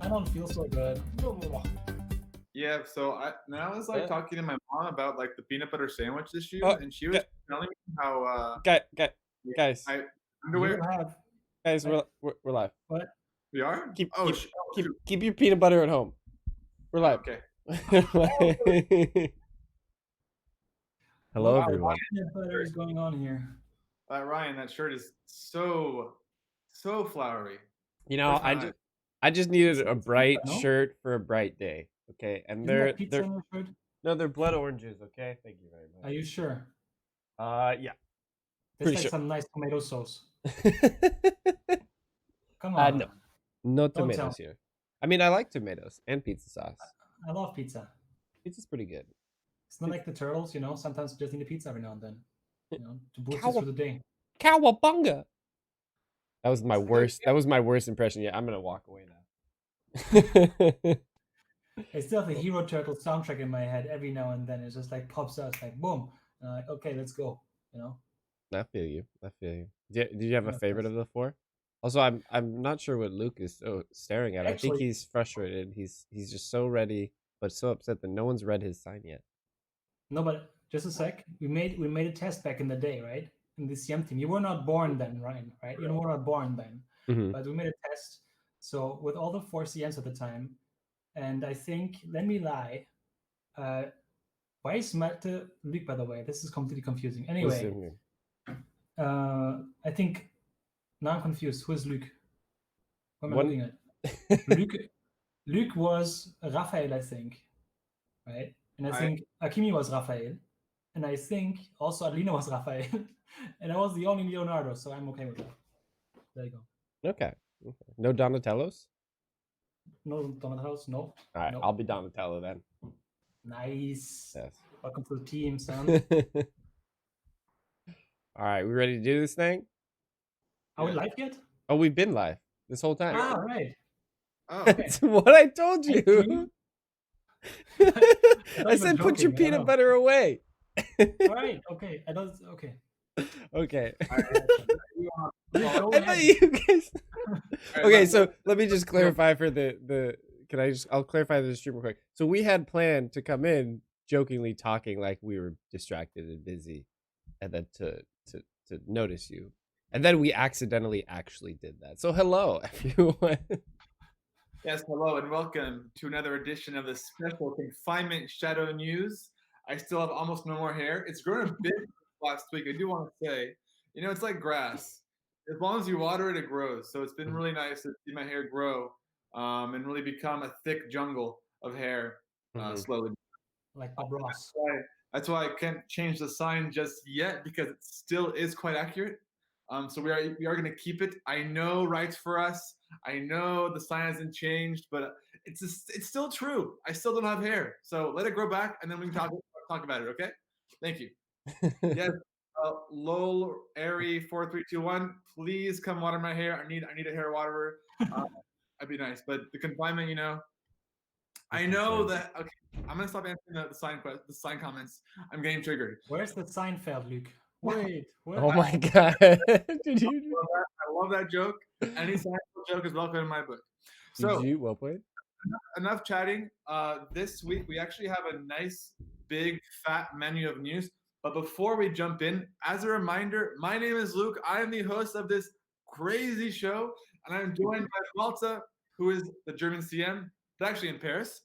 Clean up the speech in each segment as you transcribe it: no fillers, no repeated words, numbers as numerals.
I don't feel so good. Yeah, so I was like talking to my mom about like the peanut butter sandwich issue, Oh, and she was telling me how guys, I You underwear. have guys, we're live. what? We are? Keep Oh, keep keep shoot. keep your peanut butter at home. We're live. Okay. Hello, What everyone. peanut butter is going on here? Ryan, that shirt is so flowery. You know, Where's my eyes? I just needed a It's bright pizza, no? shirt for a bright day. Okay, and Isn't that pizza they're in your shirt? no, they're blood oranges. Okay, thank you very Are you sure? much. Yeah, There's pretty like sure. some nice tomato sauce. Come No, on. no Don't tell tomatoes here. I mean, I like tomatoes and pizza sauce. I love pizza. Pizza's pretty good. It's not like the turtles, you know. Sometimes you just need a pizza every now and then, you know, to boost us Cow- through the day. Cowabunga. That was my worst. That was my worst impression. Yeah, I'm gonna walk away now. I still have the Hero Turtle soundtrack in my head every now and then. It just like pops out, it's like boom. And I'm like, okay, let's go. You know. I feel you. I feel you. Did you have a Yeah, favorite of the four? Also, I'm not sure what Luke is staring at. I think Actually- he's frustrated. He's just so ready, but so upset that no one's read his sign yet. No, but just a sec. We made a test back in the day, right? In the CM team. You were not born then, Ryan, right? You were not born then. Mhm. But we made a test. So with all the four CMs at the time, and I think, let me lie. Why is Mette Luke, by the way? This is completely confusing. Anyway, Listen, I think, now I'm confused. Who is Luke? Who am I One- looking at? Luke was Raphael, I think, right? And I think Akimi was Raphael, and I think also Alina was Raphael, and I was the only Leonardo, so I'm okay with that. There you go. Okay. No Donatellos? No Donatello's, no. All right, Nope. I'll be Donatello then. Nice. Yes. Welcome to the team, son. All right, we ready to do this thing? Are we live yet? Oh, we've been live this whole time. Ah, right. Oh, That's what I told you. I you said were put your joking, I don't peanut know. butter away. All right. Okay. I don't. Okay. Okay. Go I thought ahead. you guys. Alright, Okay, let's- so let me just clarify for the. I'll clarify the stream real quick. So we had planned to come in jokingly talking like we were distracted and busy, and then to notice you, and then we accidentally actually did that. So hello everyone. Yes, hello and welcome to another edition of the special Confinement Shadow News. I still have almost no more hair. It's grown a bit last week. I do want to say, it's like grass. As long as you water it, it grows. So it's been really nice to see my hair grow and really become a thick jungle of hair slowly. Like Bob Ross. That's why I can't change the sign just yet because it still is quite accurate. So we are going to keep it. I know rights for us. I know the sign hasn't changed, but it's still true. I still don't have hair, so let it grow back, and then we can talk about it. Okay? Thank you. Yes, lol airy 4321. Please come water my hair. I need a hair waterer. That'd be nice. But the confinement, I know that. Okay, I'm gonna stop answering the sign comments. I'm getting triggered. Where's the Seinfeld, Luke? Wait. Where? Oh my god! Did you? I love that joke. Any Seinfeld joke is welcome in my book. So Did you? Well played. enough chatting. This week we actually have a nice, big, fat menu of news. But before we jump in, as a reminder, my name is Luke. I am the host of this crazy show, and I'm joined by Malta, who is the German CM, but actually in Paris,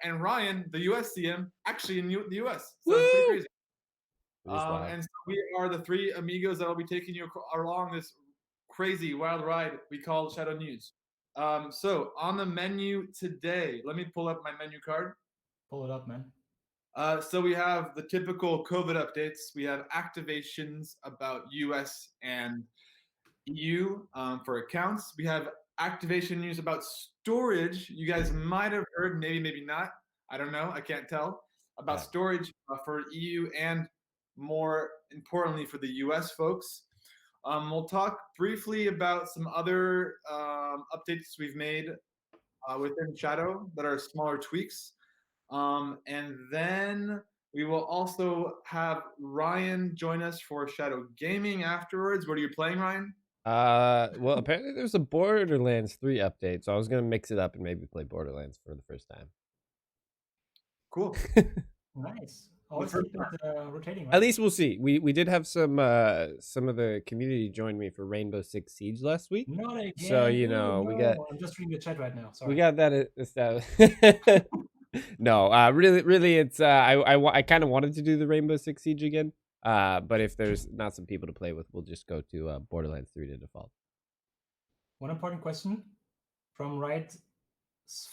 and Ryan, the US CM, actually in the US. So it's pretty crazy. And so we are the three amigos that will be taking you along this crazy wild ride we call Shadow News. So on the menu today, let me pull up my menu card. Pull it up, man. So we have the typical COVID updates. We have activations about US and EU for accounts. We have activation news about storage. You guys might have heard, maybe not. I don't know. I can't tell about storage for EU and more importantly for the US folks. We'll talk briefly about some other updates we've made within Shadow that are smaller tweaks. And then we will also have Ryan join us for Shadow Gaming afterwards. What are you playing, Ryan? Well, apparently there's a Borderlands 3 update, so I was gonna mix it up and maybe play Borderlands for the first time. Cool. Nice. Always first keep it rotating, right? At least we'll see. We did have some of the community join me for Rainbow Six Siege last week. Not again. So you know no. we got. I'm just reading the chat right now. Sorry. We got that established. No, really, it's I kind of wanted to do the Rainbow Six Siege again. But if there's not some people to play with, we'll just go to Borderlands 3 to default. One important question from Right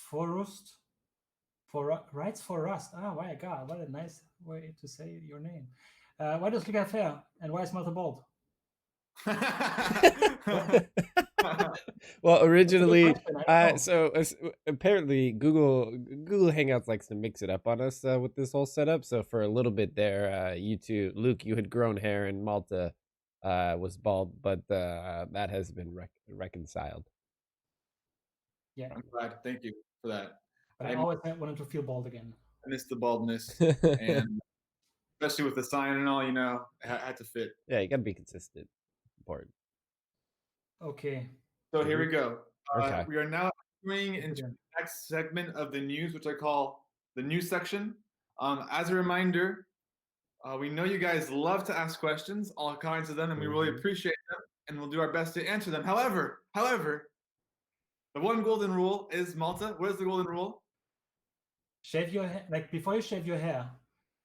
Forust. Rights for Rust. Oh my God, what a nice way to say your name. Why does Luke have hair and why is Malta bald? Well, originally, question, apparently Google Hangouts likes to mix it up on us with this whole setup. So for a little bit there, you two, Luke, you had grown hair and Malta was bald, but that has been reconciled. Yeah, I'm glad. Thank you for that. but I always wanted to feel bald again. I miss the baldness, and especially with the sign and all, you know, I had to fit. Yeah, you gotta be consistent. Important. Okay. So here we go. Okay. We are now going into the next segment of the news, which I call the news section. As a reminder, we know you guys love to ask questions, all kinds of them, and we really appreciate them, and we'll do our best to answer them. However, the one golden rule is, Malta, what is the golden rule? Shave your hair, like before you shave your hair,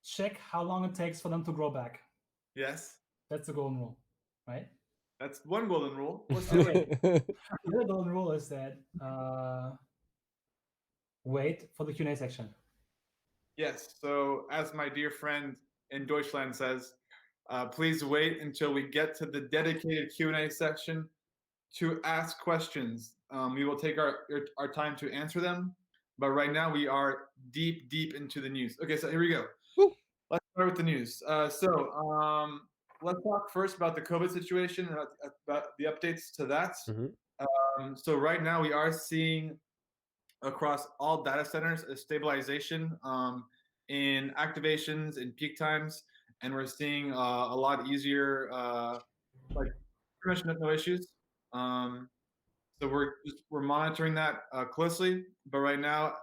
check how long it takes for them to grow back. Yes. That's the golden rule, right? That's one golden rule. What's the other? The other golden rule is that wait for the Q&A section. Yes. So as my dear friend in Deutschland says, please wait until we get to the dedicated Q&A section to ask questions. We will take our time to answer them. But right now we are deep into the news. Okay, so here we go. Woo. Let's start with the news. Let's talk first about the COVID situation, about the updates to that. So right now we are seeing across all data centers a stabilization in activations, in peak times, and we're seeing a lot easier, like pretty much no issues. So we're monitoring that closely, but right now,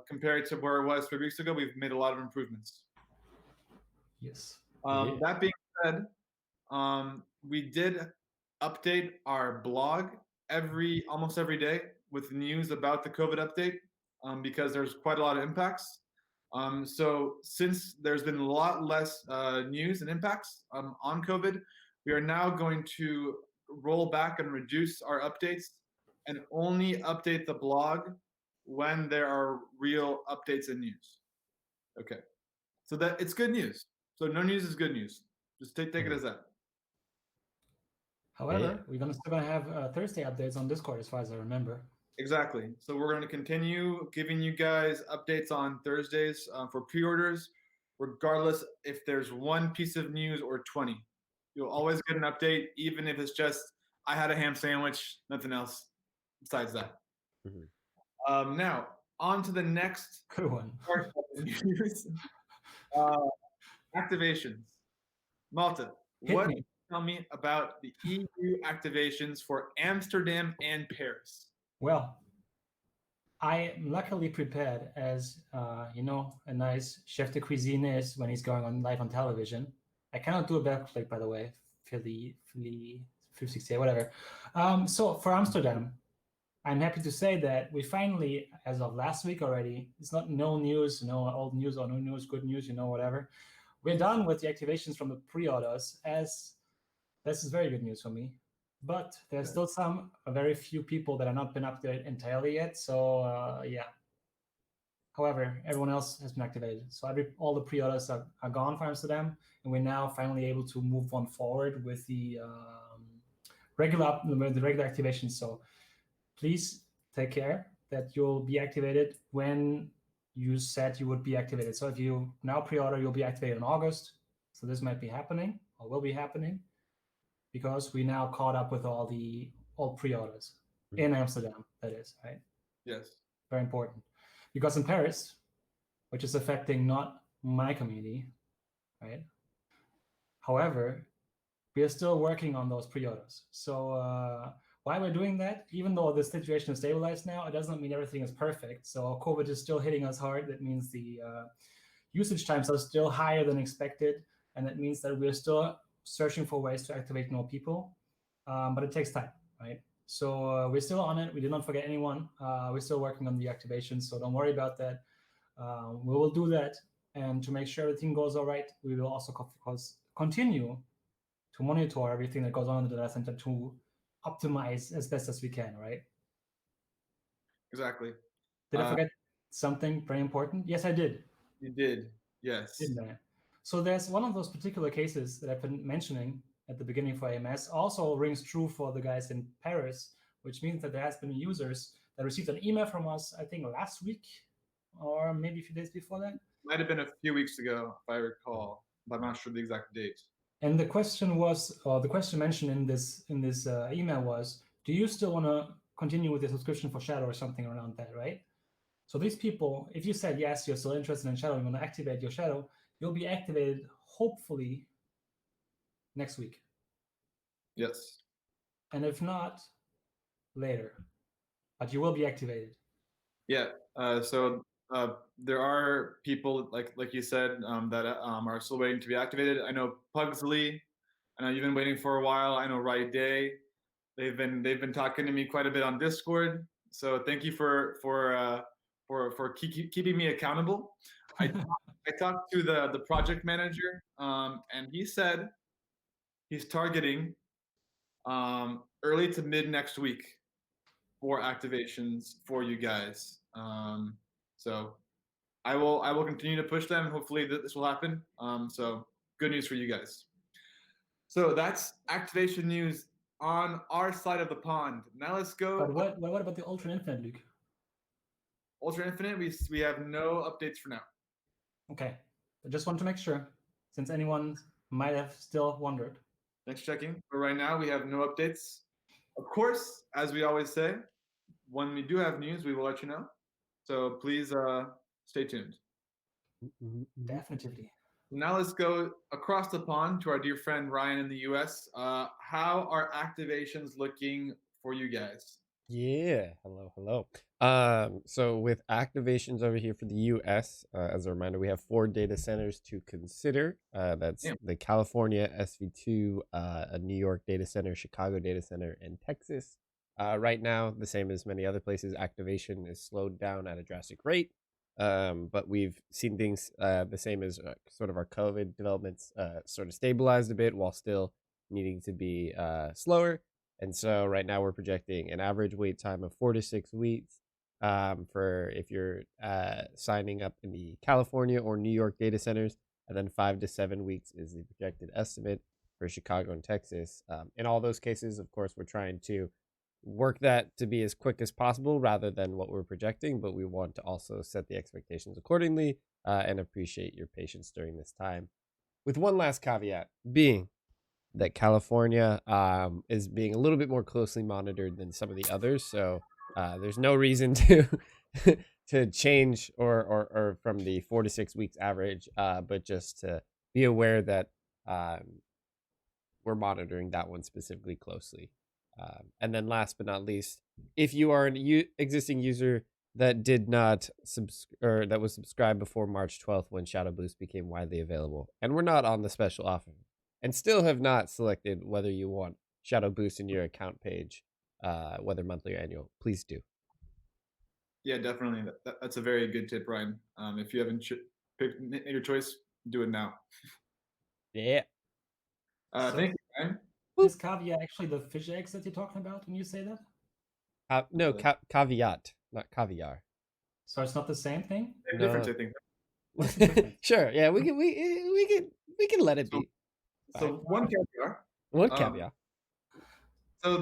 compared to where it was 3 weeks ago, we've made a lot of improvements. Yes. That being said, we did update our blog almost every day with news about the COVID update because there's quite a lot of impacts. So since there's been a lot less news and impacts on COVID, we are now going to roll back and reduce our updates and only update the blog when there are real updates and news. Okay, so that it's good news. So no news is good news. Just take it as that. However, we're still gonna have Thursday updates on Discord, as far as I remember. Exactly. So we're going to continue giving you guys updates on Thursdays for pre-orders, regardless if there's one piece of news or 20. You'll always get an update, even if it's just, I had a ham sandwich, nothing else besides that. Now, on to the next part of the news. Activations. Malta, what can you tell me about the EU activations for Amsterdam and Paris? Well, I am luckily prepared, as you know, a nice chef de cuisine is when he's going on live on television. I cannot do a backflip, by the way, Philly 360, whatever. So for Amsterdam, I'm happy to say that we finally, as of last week already, it's not no news, no old news or no news, good news, you know, whatever. We're done with the activations from the pre-orders, as this is very good news for me. But there's still a very few people that have not been updated entirely yet. So yeah. However, everyone else has been activated. So all the pre-orders are gone for Amsterdam, and we're now finally able to move on forward with the regular activations. So please take care that you'll be activated when you said you would be activated. So if you now pre-order, you'll be activated in August. So this might be happening or will be happening, because we now caught up with all pre-orders in Amsterdam, that is, right? Yes. Very important. Because in Paris, which is affecting not my community, right? However, we are still working on those pre-orders. So why we're doing that, even though the situation is stabilized now, it doesn't mean everything is perfect. So COVID is still hitting us hard. That means the usage times are still higher than expected, and that means that we're still searching for ways to activate more people, but it takes time, right? So we're still on it. We did not forget anyone. We're still working on the activation, so don't worry about that. We will do that, and to make sure everything goes all right, we will also, of course, continue to monitor everything that goes on in the data center to optimize as best as we can, right? Exactly. Did I forget something very important? Yes, I did. You did, yes. Didn't I? So there's one of those particular cases that I've been mentioning at the beginning for AMS also rings true for the guys in Paris, which means that there has been users that received an email from us, I think last week, or maybe a few days before that. Might have been a few weeks ago, if I recall, but I'm not sure the exact date. And the question was, or the question mentioned in this email was, do you still want to continue with the subscription for Shadow or something around that, right? So these people, if you said yes, you're still interested in Shadow, you want to activate your Shadow, you'll be activated hopefully next week. Yes. And if not, later. But you will be activated. Yeah. So there are people like you said that are still waiting to be activated. I know Pugsley. I know you've been waiting for a while. I know Right Day. They've been talking to me quite a bit on Discord. So thank you for keeping me accountable. I talked to the project manager, and he said he's targeting early to mid next week for activations for you guys. So I will continue to push them. Hopefully this will happen. So good news for you guys. So that's activation news on our side of the pond. Now let's go. But what about the Ultra Infinite, Luke? Ultra Infinite, we have no updates for now. Okay. I just want to make sure, since anyone might have still wondered. Thanks for checking. But right now we have no updates. Of course, as we always say, when we do have news, we will let you know. So please stay tuned. Definitively. Now let's go across the pond to our dear friend Ryan in the US. How are activations looking for you guys? Yeah, hello. So with activations over here for the US, as a reminder, we have 4 data centers to consider. That's the California SV2, a New York data center, Chicago data center, and Texas. Right now, the same as many other places, activation is slowed down at a drastic rate. But we've seen things the same as sort of our COVID developments sort of stabilized a bit while still needing to be slower. And so right now we're projecting an average wait time of 4 to 6 weeks for if you're signing up in the California or New York data centers, and then 5 to 7 weeks is the projected estimate for Chicago and Texas. In all those cases, of course, we're trying to work that to be as quick as possible rather than what we're projecting, but we want to also set the expectations accordingly and appreciate your patience during this time. With one last caveat being that California is being a little bit more closely monitored than some of the others, so there's no reason to to change or from the 4 to 6 weeks average, but just to be aware that we're monitoring that one specifically closely. And then last but not least, if you are an existing user that did not or that was subscribed before March 12th when Shadow Boost became widely available, and we're not on the special offer, and still have not selected whether you want Shadow Boost in your account page, whether monthly or annual, please do. Yeah, definitely. That's a very good tip, Ryan. If you haven't made your choice, do it now. Yeah. Thank you, Ryan. Is caviar actually the fish eggs that you're talking about when you say that? No, caveat, not caviar. So it's not the same thing? Difference, I think. What's the difference? Sure. Yeah, we can let it be. So one caviar. One caveat. So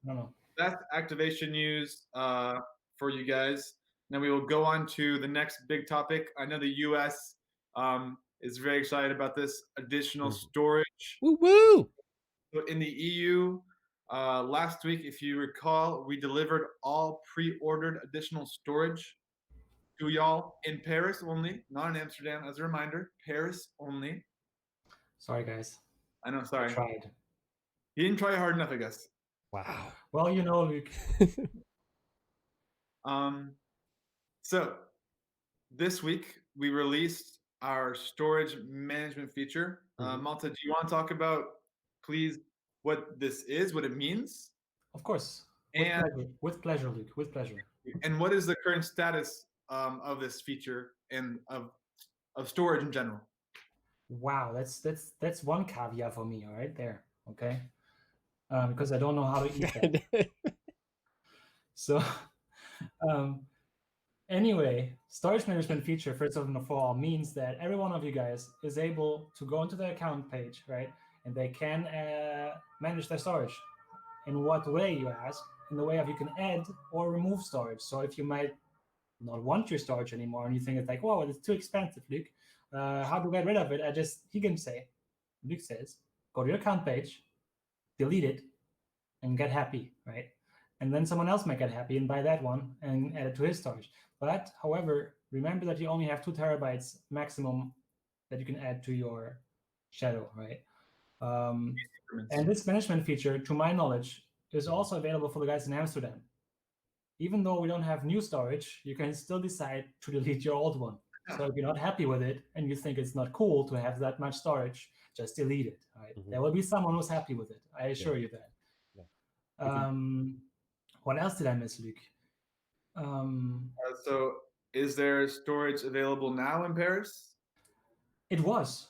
No. That's activation news for you guys. Now we will go on to the next big topic. I know the US is very excited about this additional storage. Woo woo! So in the EU, last week, if you recall, we delivered all pre-ordered additional storage to y'all in Paris only, not in Amsterdam. As a reminder, Paris only. Sorry, guys. I know. Sorry. Tried. He didn't try hard enough, I guess. Wow. Well, you know, Luke. So this week we released our storage management feature. Malta, do you want to talk about, please, what this is, what it means? Of course. And With pleasure, Luke. With pleasure. And what is the current status of this feature and of storage in general? Wow, that's one caveat for me, all right there. Okay. Because I don't know how to eat that. So anyway, storage management feature, first of all, means that every one of you guys is able to go into the account page, right? And they can manage their storage. In what way, you ask? In the way of you can add or remove storage. So if you might not want your storage anymore and you think it's like, whoa, it's too expensive, Luke, how to get rid of it? Luke says, go to your account page, delete it, and get happy, right? And then someone else might get happy and buy that one and add it to his storage. But however, remember that you only have 2 terabytes maximum that you can add to your shadow, right? And this management feature, to my knowledge, is also available for the guys in Amsterdam. Even though we don't have new storage, you can still decide to delete your old one. So if you're not happy with it and you think it's not cool to have that much storage, just delete it. Right? There will be someone who's happy with it. I assure you that. What else did I miss, Luke? So is there storage available now in Paris? It was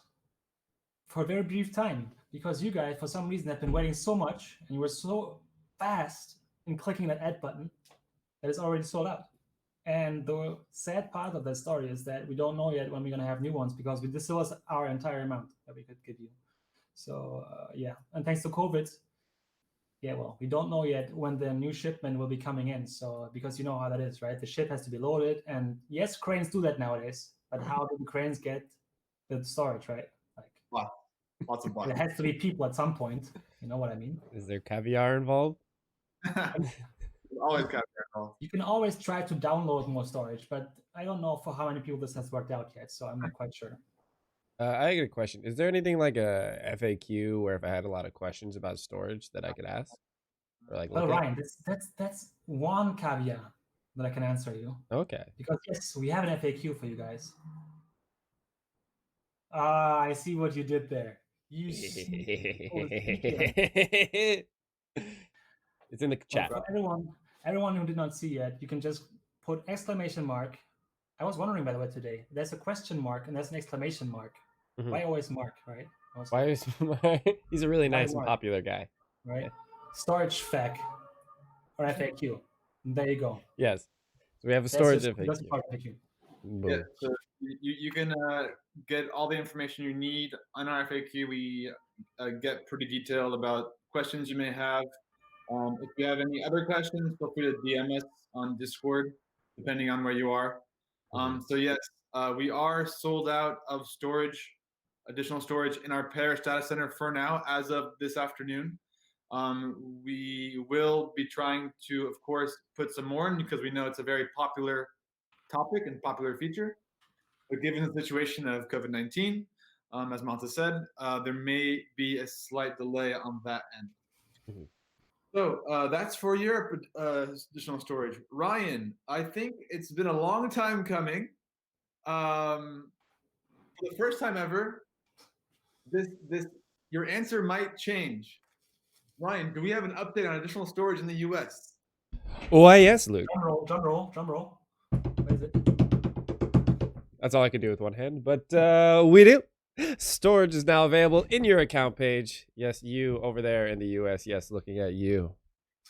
for a very brief time, because you guys, for some reason, have been waiting so much and you were so fast in clicking that add button that it's already sold out. And the sad part of that story is that we don't know yet when we're going to have new ones, because this was our entire amount that we could give you. So yeah, and thanks to COVID, yeah, well, we don't know yet when the new shipment will be coming in. So because you know how that is, right? The ship has to be loaded, and yes, cranes do that nowadays. But how do the cranes get the storage, right? Like, wow, lots of there has to be people at some point. You know what I mean? Is there caviar involved? Always caviar involved. You can always try to download more storage, but I don't know for how many people this has worked out yet. So I'm not quite sure. I got a question. Is there anything like a FAQ where if I had a lot of questions about storage that I could ask? Or like, well, Ryan, that's one caveat that I can answer you. Okay. Because yes, we have an FAQ for you guys. I see what you did there. You It's in the chat. For everyone who did not see yet, you can just put exclamation mark. I was wondering, by the way, today, there's a question mark and there's an exclamation mark. Why always mark, right? Why is he's a really nice and popular guy, right? Storage FAQ or FAQ. There you go. Yes, so we have a storage FAQ. Yeah, so you can get all the information you need on our FAQ. We get pretty detailed about questions you may have. If you have any other questions, feel free to DM us on Discord, depending on where you are. So yes, we are sold out of storage, additional storage in our Paris data center for now, as of this afternoon. We will be trying to, of course, put some more in, because we know it's a very popular topic and popular feature. But given the situation of COVID-19, as Malta said, there may be a slight delay on that end. So that's for Europe, additional storage. Ryan, I think it's been a long time coming. For the first time ever, your answer might change. Ryan, do we have an update on additional storage in the US? Why, yes, Luke. Drum roll. What is it? That's all I could do with one hand, but we do. Storage is now available in your account page. Yes, you over there in the US, yes, looking at you.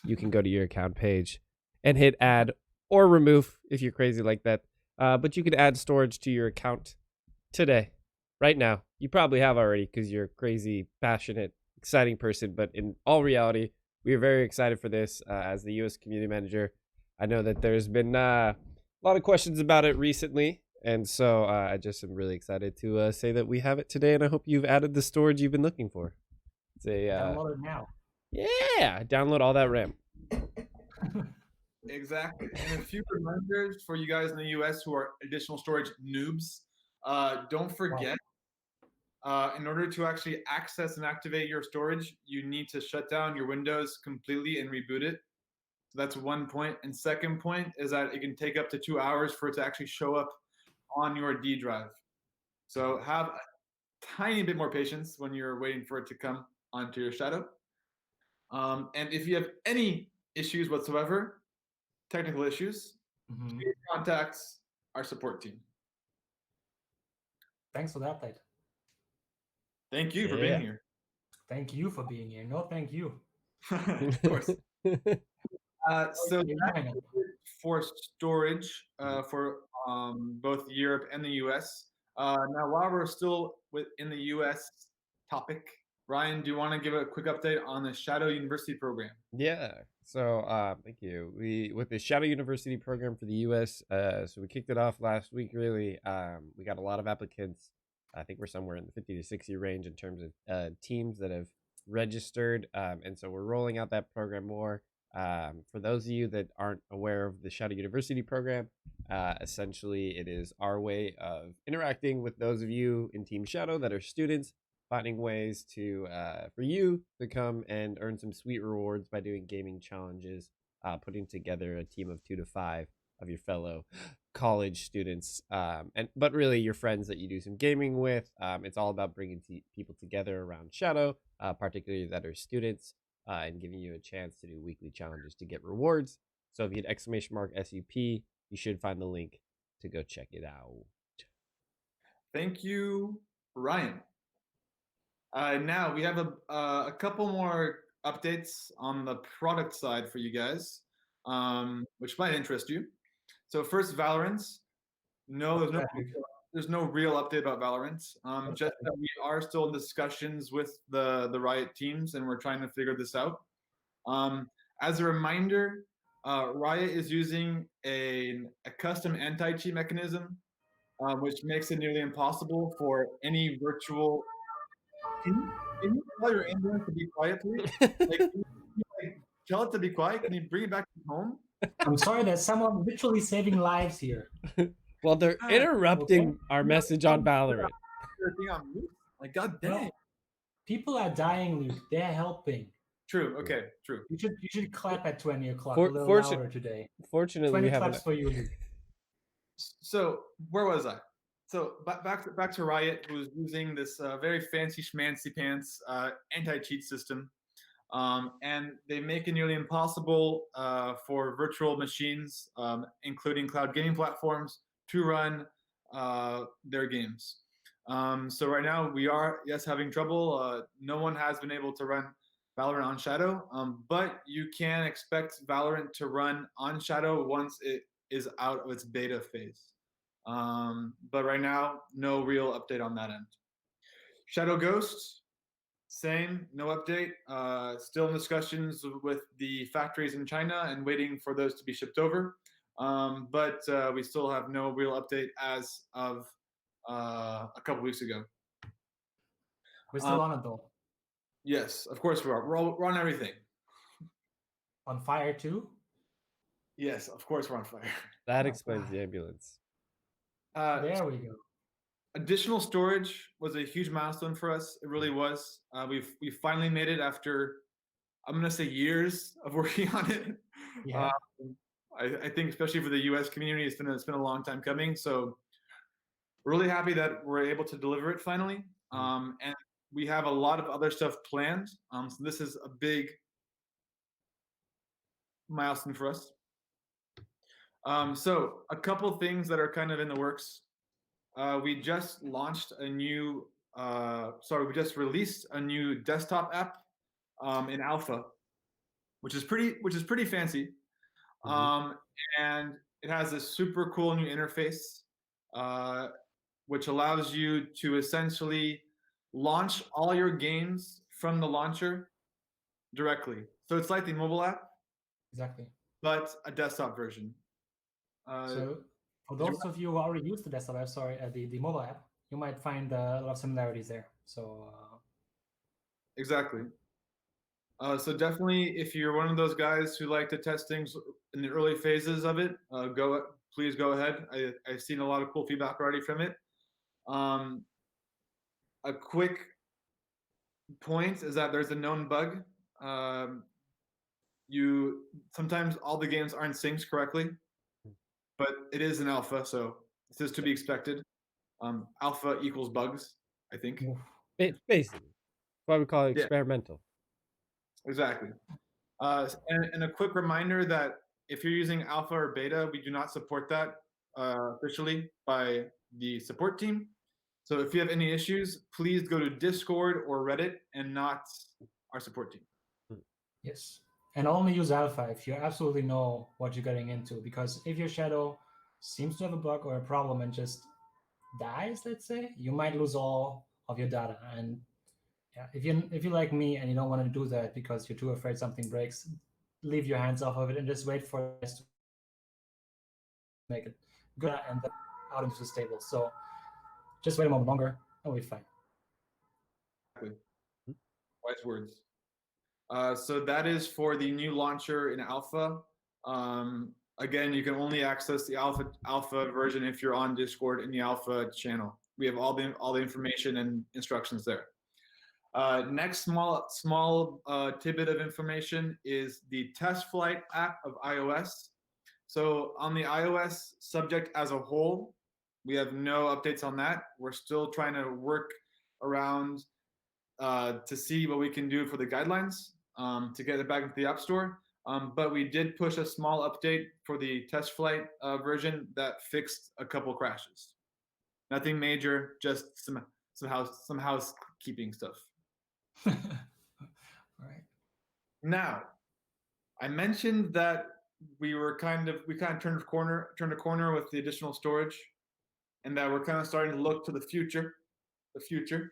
You can go to your account page and hit add or remove if you're crazy like that. But you can add storage to your account today, right now. You probably have already because you're a crazy, passionate, exciting person. But in all reality, we are very excited for this as the US community manager. I know that there's been a lot of questions about it recently. And so I just am really excited to say that we have it today. And I hope you've added the storage you've been looking for. Download it now. Yeah, download all that RAM. Exactly. And a few reminders for you guys in the US who are additional storage noobs. Don't forget in order to actually access and activate your storage, you need to shut down your Windows completely and reboot it. So that's one point. And second point is that it can take up to 2 hours for it to actually show up on your D drive. So have a tiny bit more patience when you're waiting for it to come onto your Shadow. And if you have any issues whatsoever, technical issues, please contact our support team. Thanks for the update. Thank you for being here. Thank you for being here. No, thank you. Of course. So that's it for storage for both Europe and the US. Now, while we're still in the US topic, Ryan, do you want to give a quick update on the Shadow University program? Yeah. So thank you. With the Shadow University program for the US, so we kicked it off last week. Really, we got a lot of applicants. I think we're somewhere in the 50 to 60 range in terms of teams that have registered, and so we're rolling out that program more. For those of you that aren't aware of the Shadow University program, essentially it is our way of interacting with those of you in Team Shadow that are students, finding ways to for you to come and earn some sweet rewards by doing gaming challenges, putting together a team of 2 to 5 of your fellow college students, but really your friends that you do some gaming with. It's all about bringing people together around Shadow, particularly that are students, and giving you a chance to do weekly challenges to get rewards. So if you hit !SUP, you should find the link to go check it out. Thank you, Ryan. Now we have a couple more updates on the product side for you guys, which might interest you. So first, Valorant. No, there's no real update about Valorant. Just that we are still in discussions with the Riot teams, and we're trying to figure this out. As a reminder, Riot is using a custom anti-cheat mechanism, which makes it nearly impossible for any virtual. Can you tell your ambulance to be quiet, please? Tell it to be quiet. Can you bring it back to home? I'm sorry, there's someone literally saving lives here. Well, they're interrupting our message on Valorant. Like, god dang. No, people are dying, Luke. They're helping. True. Okay. True. You should clap at 20 o'clock a little louder today. Fortunately, 20 we have claps for you, Luke. So where was I? So back to Riot, who's using this very fancy schmancy pants anti-cheat system, and they make it nearly impossible for virtual machines, including cloud gaming platforms, to run their games. So right now we are having trouble. No one has been able to run Valorant on Shadow, but you can expect Valorant to run on Shadow once it is out of its beta phase. But right now, no real update on that end. Shadow Ghost, same, no update. Still in discussions with the factories in China and waiting for those to be shipped over. But we still have no real update as of a couple weeks ago. We're still on it though. Yes, of course we are. We're on everything. On fire too? Yes, of course we're on fire. That explains the ambulance. There we go. Additional storage was a huge milestone for us. It really was. We finally made it after, I'm gonna say, years of working on it. Yeah. I think especially for the US community, it's been a long time coming. So we're really happy that we're able to deliver it finally. And we have a lot of other stuff planned. So this is a big milestone for us. So a couple things that are kind of in the works. We just launched a new, we just released a new desktop app in alpha, which is pretty fancy. And it has a super cool new interface, which allows you to essentially launch all your games from the launcher directly. So it's like the mobile app, Exactly. but a desktop version. So for those of you who already use the desktop app, the mobile app, you might find a lot of similarities there. So exactly. So definitely, if you're one of those guys who like to test things in the early phases of it, please go ahead. I've seen a lot of cool feedback already from it. a quick point is that there's a known bug. Sometimes all the games aren't synced correctly, but it is an alpha, so this is to be expected. Alpha equals bugs, I think. Basically, that's why we call it experimental. Exactly. And a quick reminder that if you're using alpha or beta, we do not support that officially by the support team. So if you have any issues, please go to Discord or Reddit and not our support team. Yes. And only use alpha if you absolutely know what you're getting into, because if your shadow seems to have a bug or a problem and just dies, let's say, you might lose all of your data. And yeah, if you're like me and you don't want to do that because you're too afraid something breaks, leave your hands off of it and just wait for it to make it good and then out into the stable. So just wait a moment longer and we'll be fine. Exactly. Wise words. So that is for the new launcher in alpha. Again, you can only access the alpha version if you're on Discord in the alpha channel. We have all the information and instructions there. Next small tidbit of information is the test flight app of iOS. So on the iOS subject as a whole, we have no updates on that. We're still trying to work around to see what we can do for the guidelines to get it back into the App Store. But we did push a small update for the test flight version that fixed a couple crashes. Nothing major, just some housekeeping stuff. All right. Now, I mentioned that we kind of turned a corner with the additional storage, and that we're kind of starting to look to the future. And future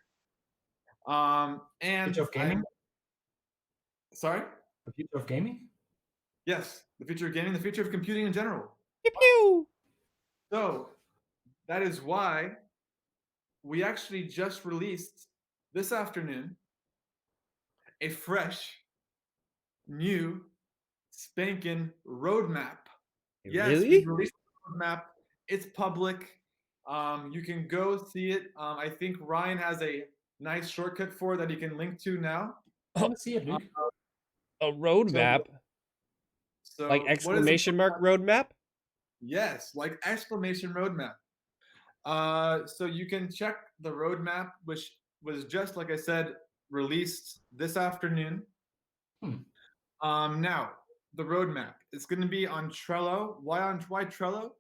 of gaming? Sorry? The future of gaming? Yes, the future of gaming, the future of computing in general. Pew pew! So that is why we actually just released this afternoon a fresh, new, spanking roadmap. Yes, Really? we released the roadmap. It's public. You can go see it. I think Ryan has a nice shortcut for it that he can link to now. Let's see it, Luke. A roadmap? So Like exclamation mark roadmap? Yes, like exclamation roadmap. So you can check the roadmap, which was just, like I said, released this afternoon. Now, the roadmap, it's going to be on Trello. Why Trello?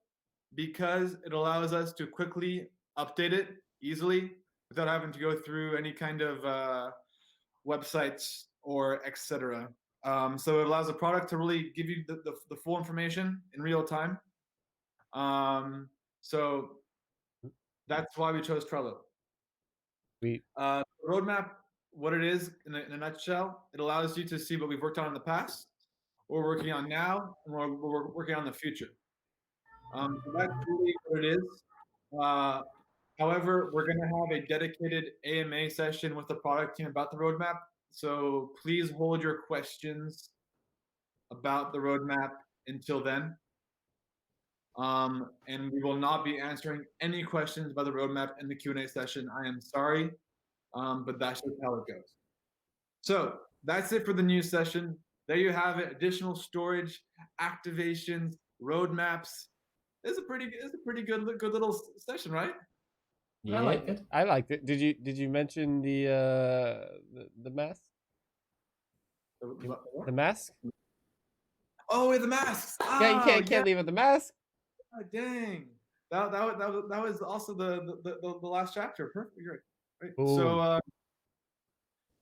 Because it allows us to quickly update it easily without having to go through any kind of websites or etc. So it allows the product to really give you the full information in real time. So that's why we chose Trello. Roadmap, what it is in a nutshell, it allows you to see what we've worked on in the past, what we're working on now, and what we're working on in the future. So that's really what it is. However, we're going to have a dedicated AMA session with the product team about the roadmap. So please hold your questions about the roadmap until then. And we will not be answering any questions about the roadmap in the Q&A session. I am sorry, but that's just how it goes. So that's it for the news session. There you have it. Additional storage, activations, roadmaps. It's a pretty good little session, right? Yeah, I liked it. I liked it. Did you mention the mask? The mask? Oh, the masks. Yeah, you can't leave with the mask. Oh, dang. That was also the last chapter. Perfect. Right.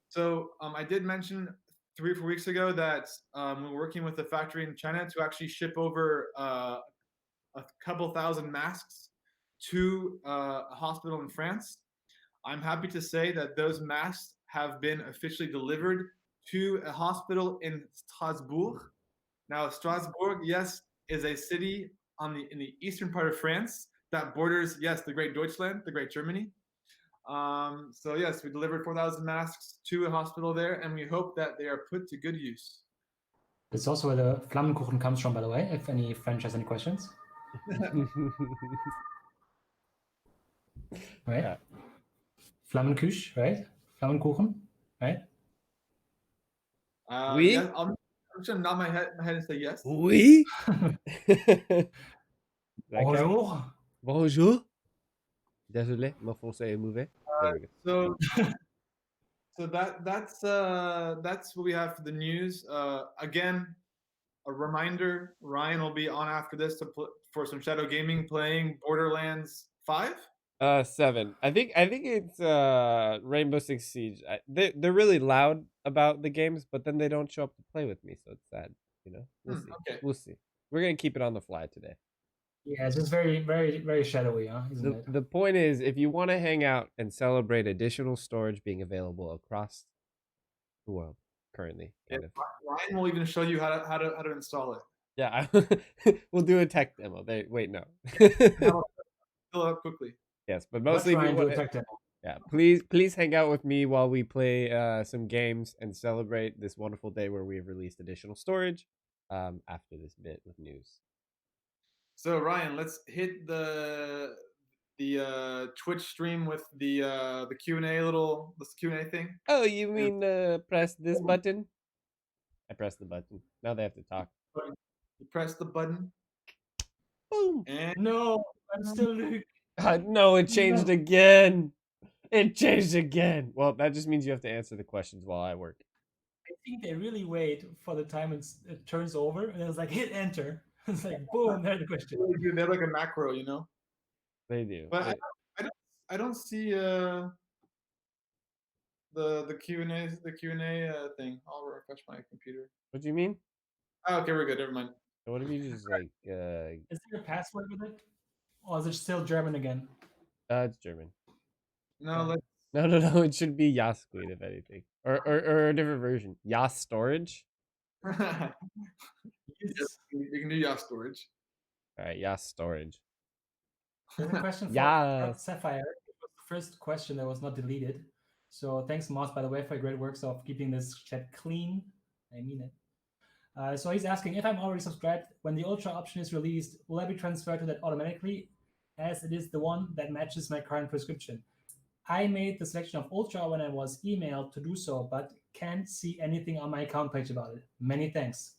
So I did mention 3 or 4 weeks ago that we're working with a factory in China to actually ship over a couple thousand masks to a hospital in France. I'm happy to say that those masks have been officially delivered to a hospital in Strasbourg. Now, Strasbourg, yes, is a city in the eastern part of France that borders, yes, the great Deutschland, the great Germany. So yes, we delivered 4,000 masks to a hospital there, and we hope that they are put to good use. It's also where the Flammenkuchen comes from, by the way, if any French has any questions. Right? Yeah. Flammenkuche, right? Flammenkuchen, right? Oui? Yeah, I'm just gonna nod my head and say yes. Oui? That count? Bonjour. Bonjour. Désolé, mon français est mauvais. There we go. So that's what we have for the news. Again, a reminder: Ryan will be on after this for some shadow gaming, playing Borderlands 5. 7. I think it's Rainbow Six Siege. They're really loud about the games, but then they don't show up to play with me, so it's sad. You know, we'll see. Okay. We'll see. We're gonna keep it on the fly today. Yeah, it's just very, very, very shadowy, huh? Isn't it? The point is, if you want to hang out and celebrate additional storage being available across the world currently, Yeah, Ryan will even show you how to install it. Yeah, we'll do a tech demo. Wait, no. Fill it up quickly. Yes, but mostly if you Ryan do a want tech demo. yeah, please hang out with me while we play some games and celebrate this wonderful day where we have released additional storage after this bit with news. So Ryan, let's hit the Twitch stream with the Q&A this Q&A thing. Oh, you mean press this button? I pressed the button. Now they have to talk. You press the button. Boom. And No, I'm still Luke. No, it changed again. It changed again. Well, that just means you have to answer the questions while I work. I think they really wait for the time it turns over, and it's like hit enter. It's like boom, there's the question. they're like a macro, you know. They do. But I don't see the Q&A thing. I'll refresh my computer. What do you mean? Oh, okay, we're good. Never mind. What if you just like Is there a password with it? Or is it still German again? it's German. No, No. It should be Yasquid if anything, or a different version. Yas storage. yes, you can do Yas storage. All right, Yas storage. There's a question for Yes. Sapphire. It was the first question that was not deleted. So thanks, Moss, by the way, for your great works of keeping this chat clean. I mean it. So he's asking, if I'm already subscribed, when the Ultra option is released, will I be transferred to that automatically, as it is the one that matches my current prescription? I made the selection of Ultra when I was emailed to do so, but can't see anything on my account page about it. Many thanks.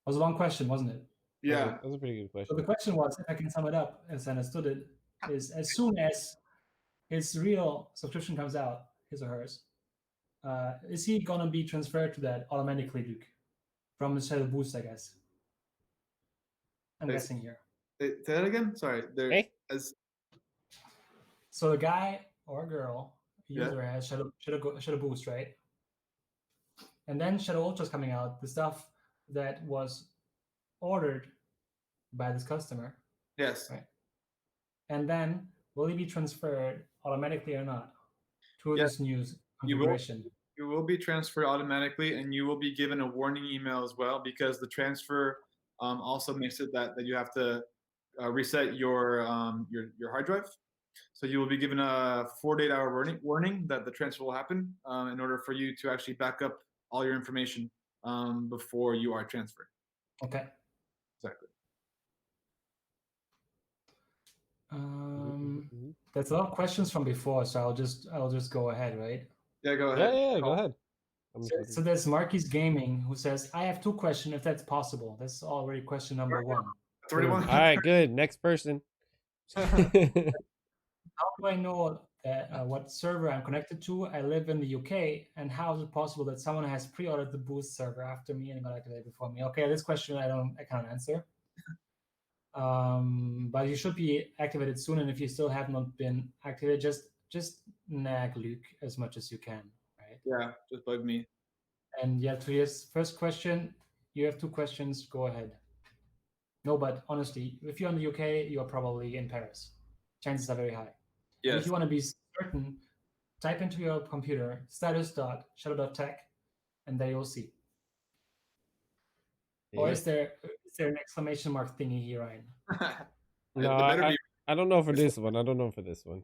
That was a long question, wasn't it? Yeah, that was a pretty good question. So the question was, if I can sum it up, as I understood it, is as soon as his real subscription comes out, his or hers, is he gonna be transferred to that automatically, Luke, from the Shadow Boost, I guess? I'm guessing here. Say that again. Sorry. Hey? So the guy or girl user has Shadow Boost, right? And then Shadow Ultra is coming out, the stuff that was ordered by this customer. Yes. Right. And then will he be transferred automatically or not to this new configuration? You will be transferred automatically, and you will be given a warning email as well, because the transfer also makes it that you have to reset your hard drive. So you will be given a 4 to 8 hour warning that the transfer will happen in order for you to actually back up all your information before you are transferred. Okay. Exactly. That's a lot of questions from before, so I'll just go ahead, right? Yeah, go ahead. Yeah, go ahead. So there's Marquis Gaming who says, I have 2 questions if that's possible. That's already question number 1. That's already one. All right, good. Next person. How do I know what server I'm connected to? I live in the UK, and how is it possible that someone has pre-ordered the Boost server after me and got activated before me? Okay, this question I can't answer. But you should be activated soon, and if you still have not been activated, just nag Luke as much as you can, right? Yeah, just bug me. And yeah, to his first question, you have 2 questions. Go ahead. No, but honestly, if you're in the UK, you are probably in Paris. Chances are very high. Yes. And if you want to be certain, type into your computer status.shadow.tech, and there you'll see. Yeah. Or is there an exclamation mark thingy here, Ryan? No, I don't know for this one. I don't know for this one.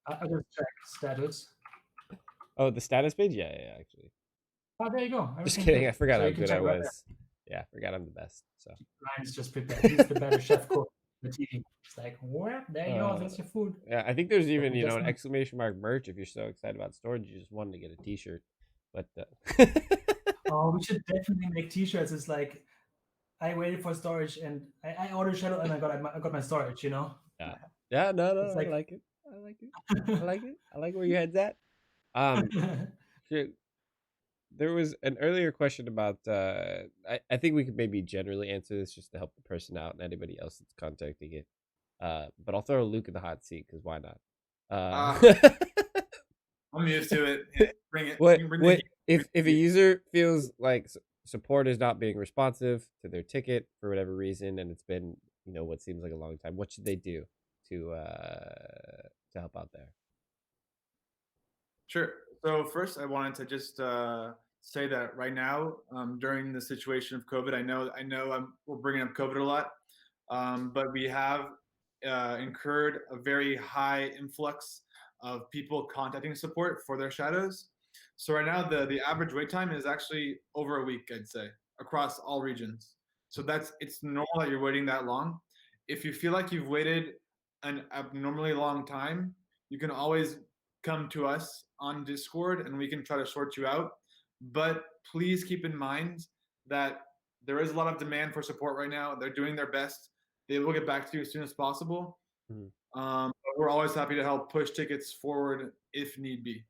I'll just check status. Oh, the status page? Yeah, actually. Oh, there you go. Just kidding. I forgot how good I was. Yeah, I forgot I'm the best. So Ryan's just prepared. He's the better chef cook. the TV. It's like, what? There you go. That's your food. Yeah, I think there's even, we you know, just an need- exclamation mark merch if you're so excited about storage you just wanted to get a T-shirt. But Oh, we should definitely make T-shirts. It's like I waited for storage and I ordered Shadow and I got my storage. You know. yeah, no, It's I like like it. I like it. I like it. I like where your head's at. Shit, there was an earlier question about I think we could maybe generally answer this just to help the person out and anybody else that's contacting it. But I'll throw Luke in the hot seat because why not? I'm used to it. Yeah, bring it. What Bring the heat. if a user feels like support is not being responsive to their ticket for whatever reason, and it's been, you know, what seems like a long time, what should they do to help out there? Sure. So first, I wanted to just say that right now, during the situation of COVID, I know we're bringing up COVID a lot, but we have incurred a very high influx of people contacting support for their shadows. So right now, the average wait time is actually over a week, I'd say, across all regions. So it's normal that you're waiting that long. If you feel like you've waited an abnormally long time, you can always come to us on Discord and we can try to sort you out. But please keep in mind that there is a lot of demand for support right now. They're doing their best. They will get back to you as soon as possible. Mhm. But we're always happy to help push tickets forward if need be.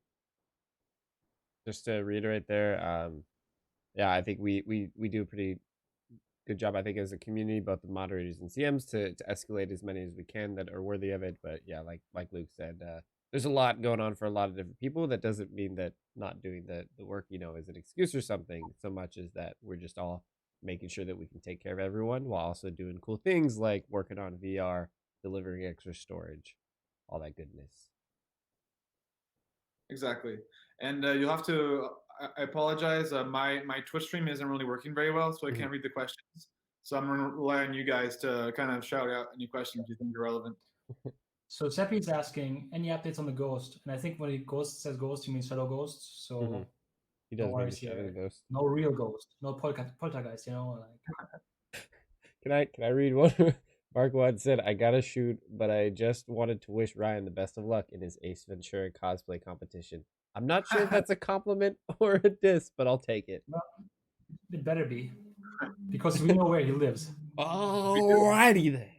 Just to reiterate there, yeah, I think we do a pretty good job, I think, as a community, both the moderators and CMs, to escalate as many as we can that are worthy of it. But yeah, like Luke said, there's a lot going on for a lot of different people. That doesn't mean that not doing the work, you know, is an excuse or something, so much as that we're just all making sure that we can take care of everyone while also doing cool things like working on VR, delivering extra storage, all that goodness. Exactly. And you'll have to, I apologize. My Twitch stream isn't really working very well, so I can't read the questions. So I'm going to rely on you guys to kind of shout out any questions you think are relevant. So Seppi's asking any updates on the ghost, and I think when he says ghost, he means shadow ghosts. So He does no mean the worries shadow here. ghost. No real ghost. No poltergeist. You know, like. Can I read one? Mark Watt said, "I gotta shoot, but I just wanted to wish Ryan the best of luck in his Ace Ventura cosplay competition. I'm not sure if that's a compliment or a diss, but I'll take it." Well, it better be, because we know where he lives. Alrighty then.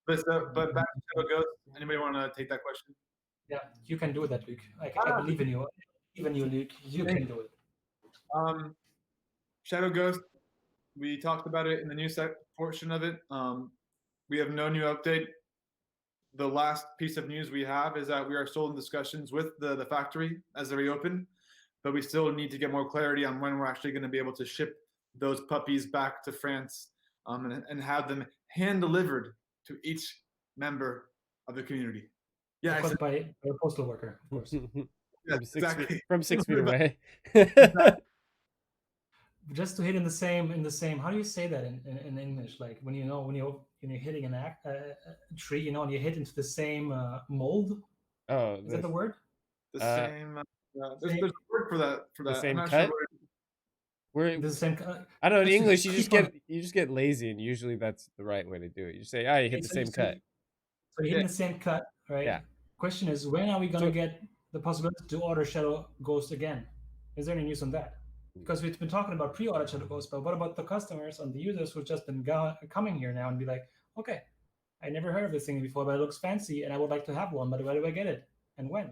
But back to Shadow Ghost. Anybody want to take that question? Yeah, you can do that, Luke. I believe in you. Even you, Luke. You can do it. Shadow Ghost. We talked about it in the news portion of it. We have no new update. The last piece of news we have is that we are still in discussions with the factory as they reopen, but we still need to get more clarity on when we're actually going to be able to ship those puppies back to France, and have them hand delivered to each member of the community. Yeah, Of course, by a postal worker, of course. exactly. From 6 feet away. Just to hit in the same. How do you say that in English? Like when you're hitting a tree, you know, and you hit into the same mold. Oh, is that the word? The same. There's a word for that. The same I'm not cut. Sure The same. I don't know. In English, you just get lazy, and usually that's the right way to do it. You say, "Ah, you hit the same cut." So you're hitting the same cut, right? Yeah. Question is, when are we gonna get the possibility to order Shadow Ghost again? Is there any news on that? Because we've been talking about pre-order Shadow Ghost, but what about the customers and the users who've just been coming here now and be like, okay, I never heard of this thing before, but it looks fancy and I would like to have one, but where do I get it and when?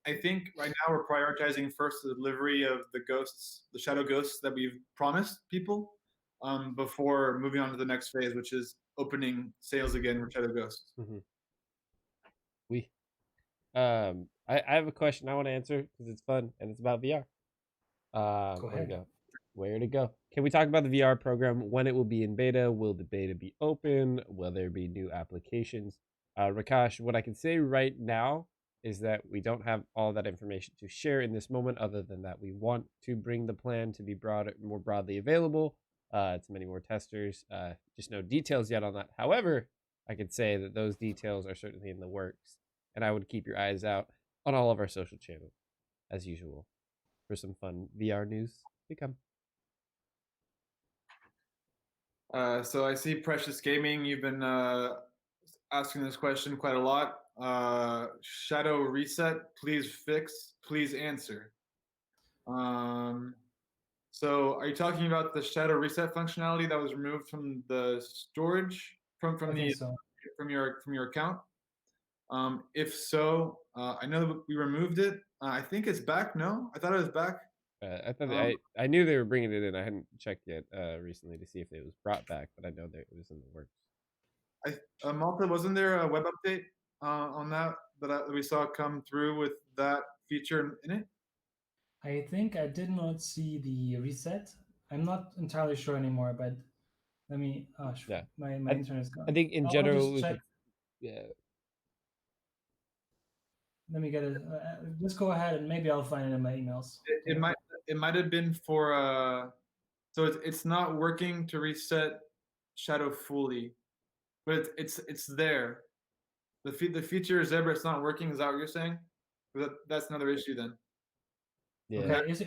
I think right now we're prioritizing first the delivery of the ghosts, the Shadow Ghosts that we've promised people, before moving on to the next phase, which is opening sales again for Shadow Ghosts. I have a question I want to answer because it's fun and it's about VR. Go ahead. Where to go? Can we talk about the VR program, when it will be in beta? Will the beta be open? Will there be new applications? Rakesh, what I can say right now is that we don't have all that information to share in this moment, other than that we want to bring the plan to be more broadly available to many more testers. Just no details yet on that. However, I could say that those details are certainly in the works, and I would keep your eyes out on all of our social channels, as usual, for some fun VR news to come. So I see Precious Gaming, you've been asking this question quite a lot. Shadow reset, please fix, please answer. So are you talking about the shadow reset functionality that was removed from the storage I think so. from your account? If so, I know that we removed it. I think it's back. No, I thought it was back. I thought I knew they were bringing it in. I hadn't checked yet recently to see if it was brought back, but I know that it was in the works. Malta, wasn't there a web update on that we saw come through with that feature in it? I think I did not see the reset. I'm not entirely sure anymore, but let me. Yeah. My internet's gone. I think in I'll general, just check. yeah. Let me get it. Just go ahead and maybe I'll find it in my emails. It might have been for so it's not working to reset shadow fully, but it's there. The feature is there, but it's not working. Is that what you're saying? That's another issue then. Yeah. Okay. If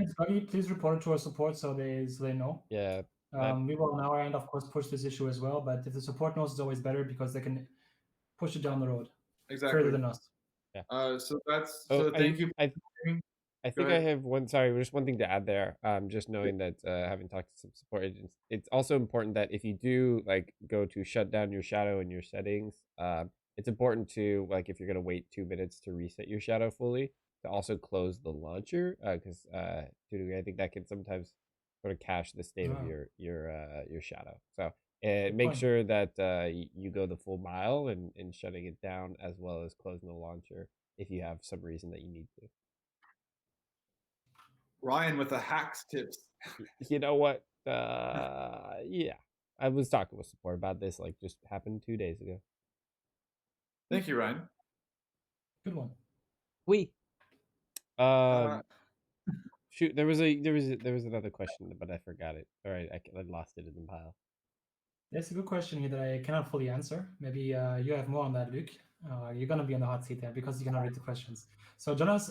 it's buggy, please report it to our support so they know. Yeah. We will on our end, of course, push this issue as well. But if the support knows, it's always better because they can push it down the road further than us. Yeah. So that's thank you. I think I have just one thing to add there. Just knowing that having talked to some support agents, it's also important that if you do like go to shut down your shadow in your settings, it's important to like if you're gonna wait 2 minutes to reset your shadow fully, to also close the launcher because I think that can sometimes sort of cache the state of your shadow. So make sure that you go the full mile in shutting it down as well as closing the launcher if you have some reason that you need to. Ryan with the hacks tips. You know what? Yeah, I was talking with support about this. Like, just happened 2 days ago. Thank you, Ryan. Good one. Shoot, there was another question, but I forgot it. All right, I lost it in the pile. That's a good question here that I cannot fully answer. Maybe you have more on that, Luke. You're gonna be on the hot seat there because you cannot read the questions. So Jonas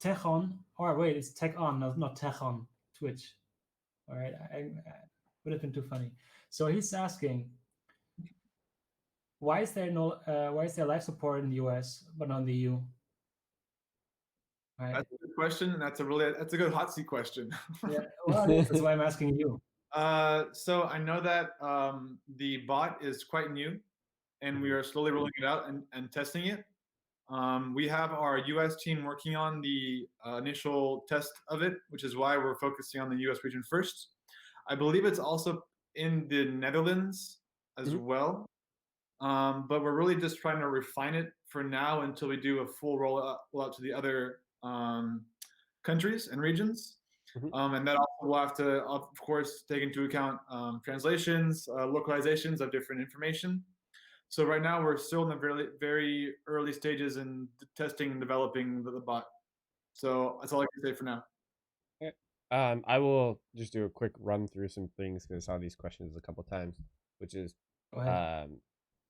Techon, or wait, it's Tech on, not Techon, Twitch. All right, I would have been too funny. So he's asking, why is there live support in the US but not in the EU? Right. That's a good question, and that's a good hot seat question. Yeah, well, that's why I'm asking you. So I know that the bot is quite new, and we are slowly rolling it out and testing it. We have our US team working on the initial test of it, which is why we're focusing on the US region first. I believe it's also in the Netherlands as well. But we're really just trying to refine it for now until we do a full rollout to the other countries and regions. And that also will have to, of course, take into account translations, localizations of different information. So right now we're still in the very, very early stages in testing and developing the bot. So that's all I can say for now. I will just do a quick run through some things because I saw these questions a couple times, which is,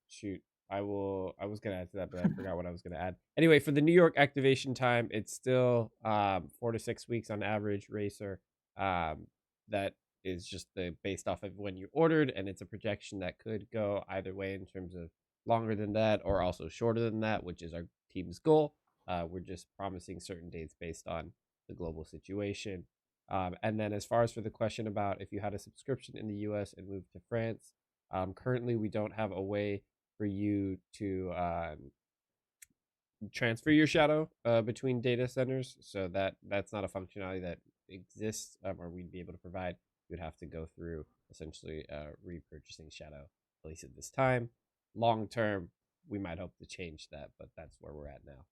shoot, I was gonna add to that, but I forgot what I was gonna add. Anyway, for the New York activation time, it's still 4 to 6 weeks on average, Racer. That is just based off of when you ordered, and it's a projection that could go either way in terms of longer than that or also shorter than that, which is our team's goal. We're just promising certain dates based on the global situation. And then as far as for the question about if you had a subscription in the US and moved to France, currently we don't have a way for you to transfer your shadow between data centers. So that's not a functionality that exists or we'd be able to provide. You would have to go through essentially repurchasing shadow, at least at this time. Long term, we might hope to change that, but that's where we're at now.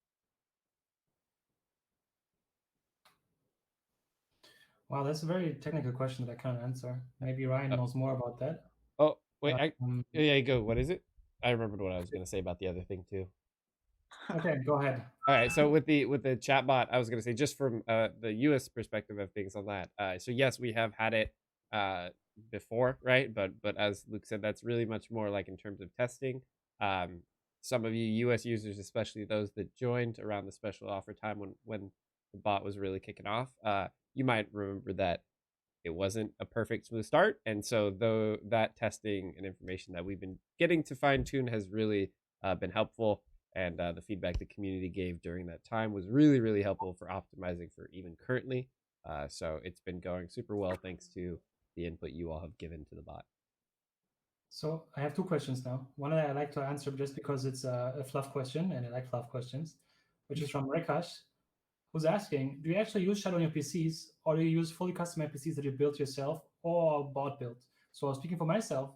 Wow, that's a very technical question that I can't answer. Maybe Ryan knows more about that. Oh, wait, yeah, go. What is it? I remembered what I was going to say about the other thing too. Okay, go ahead. All right, so with the chatbot, I was going to say just from the U.S. perspective of things on that. So yes, we have had it before, right? But as Luke said, that's really much more like in terms of testing. Some of you U.S. users, especially those that joined around the special offer time when the bot was really kicking off, you might remember that it wasn't a perfect smooth start. And so though that testing and information that we've been getting to fine tune has really been helpful. And the feedback the community gave during that time was really, really helpful for optimizing for even currently. So it's been going super well thanks to the input you all have given to the bot. So I have two questions now. One I like to answer just because it's a fluff question, and I like fluff questions, which is from Rekash, who's asking, do you actually use Shadow on your PCs, or do you use fully customized PCs that you built yourself or bot built? So speaking for myself,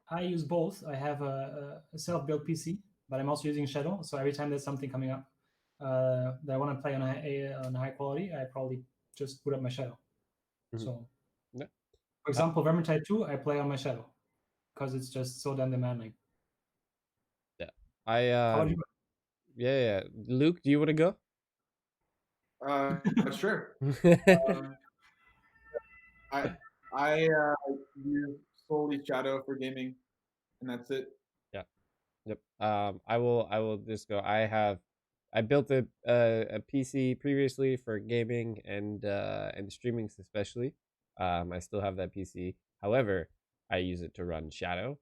I use both. I have a self-built PC, but I'm also using Shadow. So every time there's something coming up that I want to play on high quality, I probably just boot up my Shadow. So, Yeah. for example, Vermintide 2, I play on my Shadow because it's just so damn demanding. Yeah. How about you? Yeah. Luke, do you want to go? Sure. I use solely Shadow for gaming, and that's it. Yeah. Yep. I will just go. I built a PC previously for gaming and streaming especially. I still have that PC. However, I use it to run Shadow.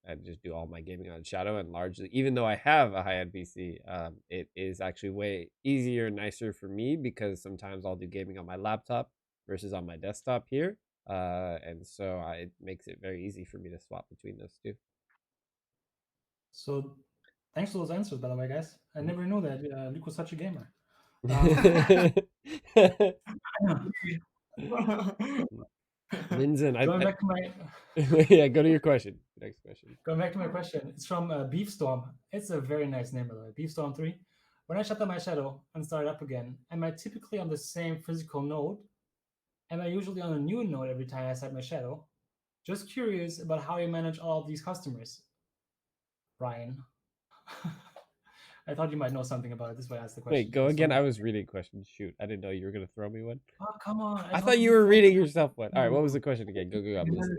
I just do all my gaming on Shadow, and largely, even though I have a high-end PC, it is actually way easier and nicer for me because sometimes I'll do gaming on my laptop versus on my desktop here, and so it makes it very easy for me to swap between those two. So thanks for those answers, by the way, guys. I never knew that Luke was such a gamer. Linzen, Going back to my yeah, go to your question. Next question. Going back to my question, it's from Beefstorm. It's a very nice name, by the way. Beefstorm 3. When I shut down my Shadow and start it up again, am I typically on the same physical node? Am I usually on a new node every time I set my Shadow? Just curious about how you manage all of these customers, Ryan. I thought you might know something about it. This is why I asked the question. Wait, go again. I was reading questions. Shoot, I didn't know you were gonna throw me one. Oh, come on. I thought you were reading yourself one. All right, what was the question again? Go. I'm listening.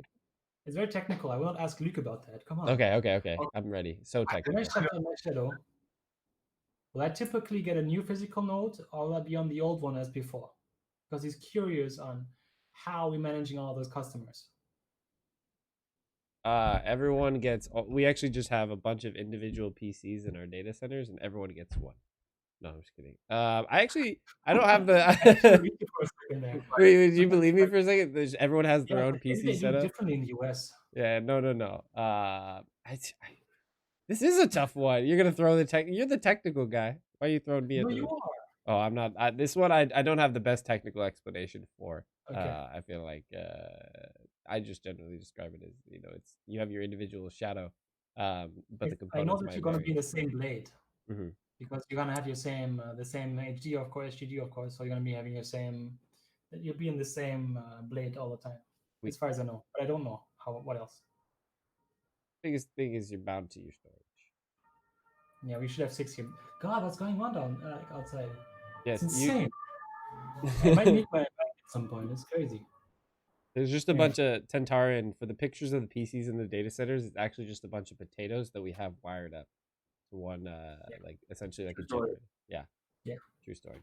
It's very technical. I will not ask Luke about that. Come on. Okay. I'm ready. So technical. When I shut down my Shadow, will I typically get a new physical node, or will I be on the old one as before? Because he's curious on how we're managing all those customers. Everyone gets. We actually just have a bunch of individual PCs in our data centers, and everyone gets one. No, I'm just kidding. I don't have the. Wait, would you believe me for a second? Everyone has their own PC setup. Differently in the US. Yeah, no. This is a tough one. You're gonna throw the tech. You're the technical guy. Why are you throwing me? No, you are. Oh, I'm not. This one I don't have the best technical explanation for. Okay. I feel like I just generally describe it as it's you have your individual Shadow, but the components. I know that you're gonna be the same blade. Mm-hmm. Because you're gonna have your same the same HG of course, HDD of course, so you're gonna be having your same. You'll be in the same blade all the time, as far as I know. But I don't know what else. Biggest thing is you're bound to your storage. Yeah, we should have 6 here. God, what's going on down outside? Yes, it's insane. I might need my back at some point. It's crazy. There's just a bunch of Tentarin for the pictures of the PCs in the data centers. It's actually just a bunch of potatoes that we have wired up to one, like essentially like a generator. Yeah. True story.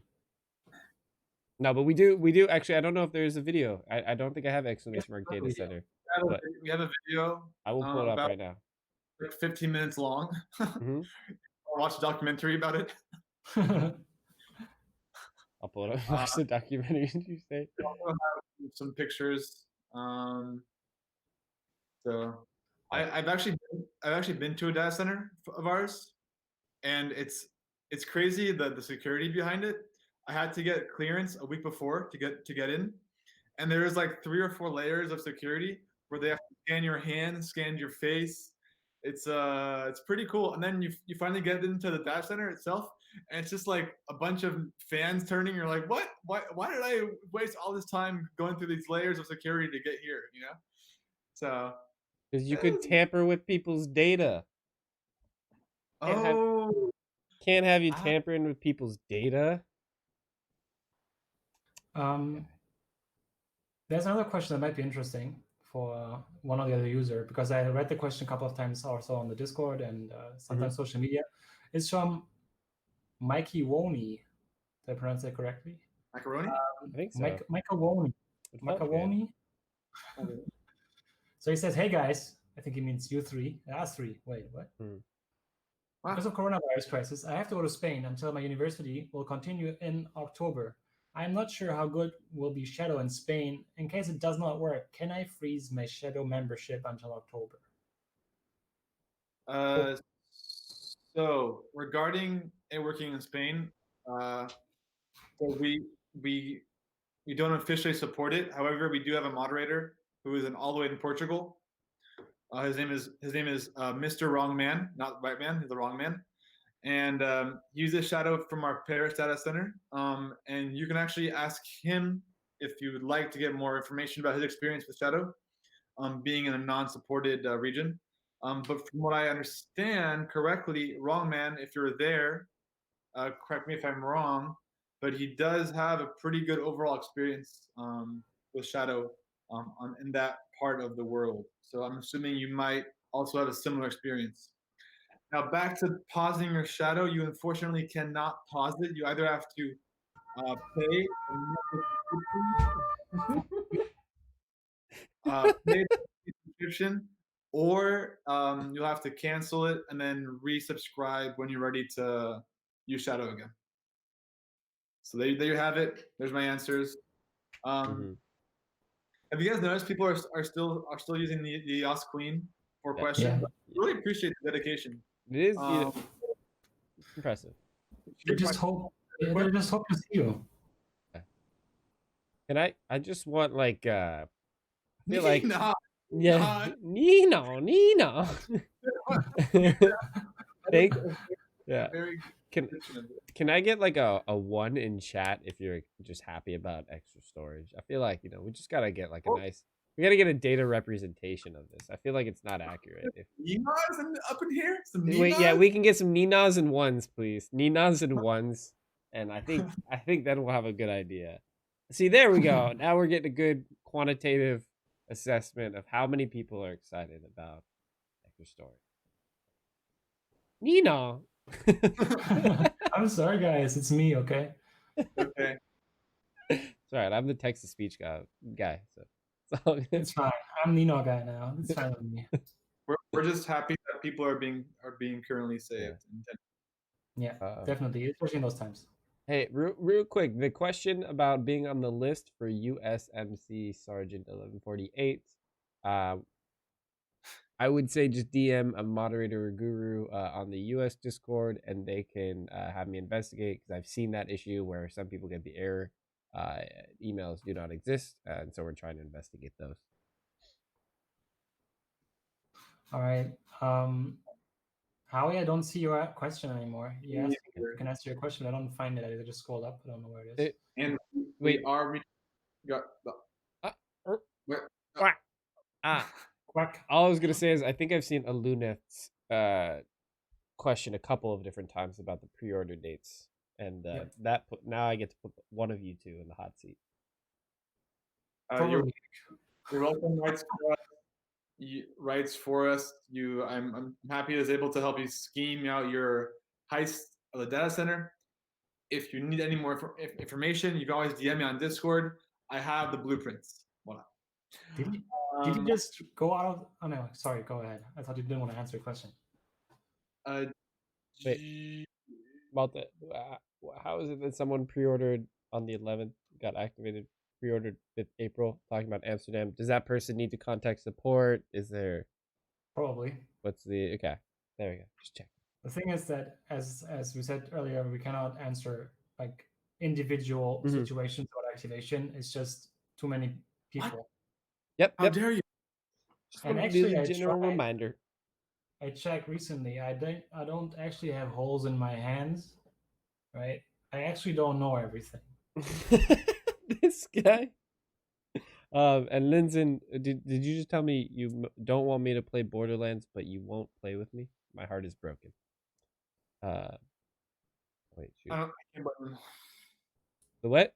No, but we do actually. I don't know if there is a video. I don't think I have exclamation mark data center. But we have a video. I will pull it up right now. Like 15 minutes long. Mm-hmm. I'll watch a documentary about it. I'll pull it up. Watch the documentary. Did you say? We also have some pictures. So I've actually been to a data center of ours, and it's crazy the security behind it. I had to get clearance a week before to get in, and there is like 3 or 4 layers of security where they have to scan your hand, scan your face. It's pretty cool. And then you finally get into the data center itself, and it's just like a bunch of fans turning. You're like, what? Why did I waste all this time going through these layers of security to get here? So because you could tamper with people's data. Can't have you tampering with people's data. There's another question that might be interesting for one or the other user, because I read the question a couple of times also on the Discord and sometimes social media. It's from Mikey Woney. Did I pronounce that correctly? Macaroni? I think so. Macaroni. It felt good. Macaroni. So he says, "Hey guys," I think he means you three. Us three. Wait, what? Wow. Because of coronavirus crisis, I have to go to Spain until my university will continue in October. I'm not sure how good will be Shadow in Spain. In case it does not work, can I freeze my Shadow membership until October? So regarding it working in Spain, so we don't officially support it. However, we do have a moderator who is all the way in Portugal. His name is Mr. Wrong Man, not Right Man. He's the Wrong Man, and he uses Shadow from our Paris data center. And you can actually ask him if you would like to get more information about his experience with Shadow, being in a non-supported region. But from what I understand correctly, Wrong Man, if you're there, correct me if I'm wrong, but he does have a pretty good overall experience with Shadow in that part of the world. So I'm assuming you might also have a similar experience. Now back to pausing your Shadow, you unfortunately cannot pause it. You either have to pay pay the subscription, or you'll have to cancel it and then resubscribe when you're ready to use Shadow again. So there you have it. There's my answers. Have you guys noticed people are still using the Os Queen for questions? Yeah. Really appreciate the dedication. It is impressive. They just hope to see you. Can I just want like I feel like Nina. yeah, Nino. Thank yeah. Very Can I get like a 1 in chat if you're just happy about extra storage? I feel like, we just gotta get like we gotta get a data representation of this. I feel like it's not accurate. Ninas up in here? Wait, yeah, we can get some Ninas and ones, please. Ninas and ones. And I think then we'll have a good idea. See, there we go. Now we're getting a good quantitative assessment of how many people are excited about extra storage. Nina. I'm sorry, guys. It's me, okay? Okay. It's all right. I'm the text-to-speech guy, so it's fine. I'm Nino guy now. It's fine with me. We're just happy that people are being currently saved. Yeah, definitely, especially in those times. Hey, real quick, the question about being on the list for USMC Sergeant 1148. I would say just DM a moderator or guru on the US Discord, and they can have me investigate, because I've seen that issue where some people get the error emails do not exist, and so we're trying to investigate those. All right. Howie, I don't see your question anymore. Yes, you can answer your question. I don't find it. I just scrolled up. I don't know where it is. And we got Quack. All I was gonna say is I think I've seen a Luneth's question a couple of different times about the pre-order dates, and now I get to put one of you two in the hot seat. You're welcome. Writes for us. I'm happy I was able to help you scheme out your heist of the data center. If you need any more information, you can always DM me on Discord. I have the blueprints. Voila. Did you just go out of... Oh, no. Sorry. Go ahead. I thought you didn't want to answer your question. Wait. About that, how is it that someone pre-ordered on the 11th, got activated, pre-ordered 5th April, talking about Amsterdam? Does that person need to contact support? Is there... Probably. What's the... Okay. There we go. Just check. The thing is that, as we said earlier, we cannot answer like individual situations about activation. It's just too many people. What? Yep. How dare you? Just want to do a general reminder. I checked recently. I don't actually have holes in my hands, right? I actually don't know everything. This guy. And Linzen, did you just tell me you don't want me to play Borderlands, but you won't play with me? My heart is broken. Wait, shoot. I can't blame him. The what?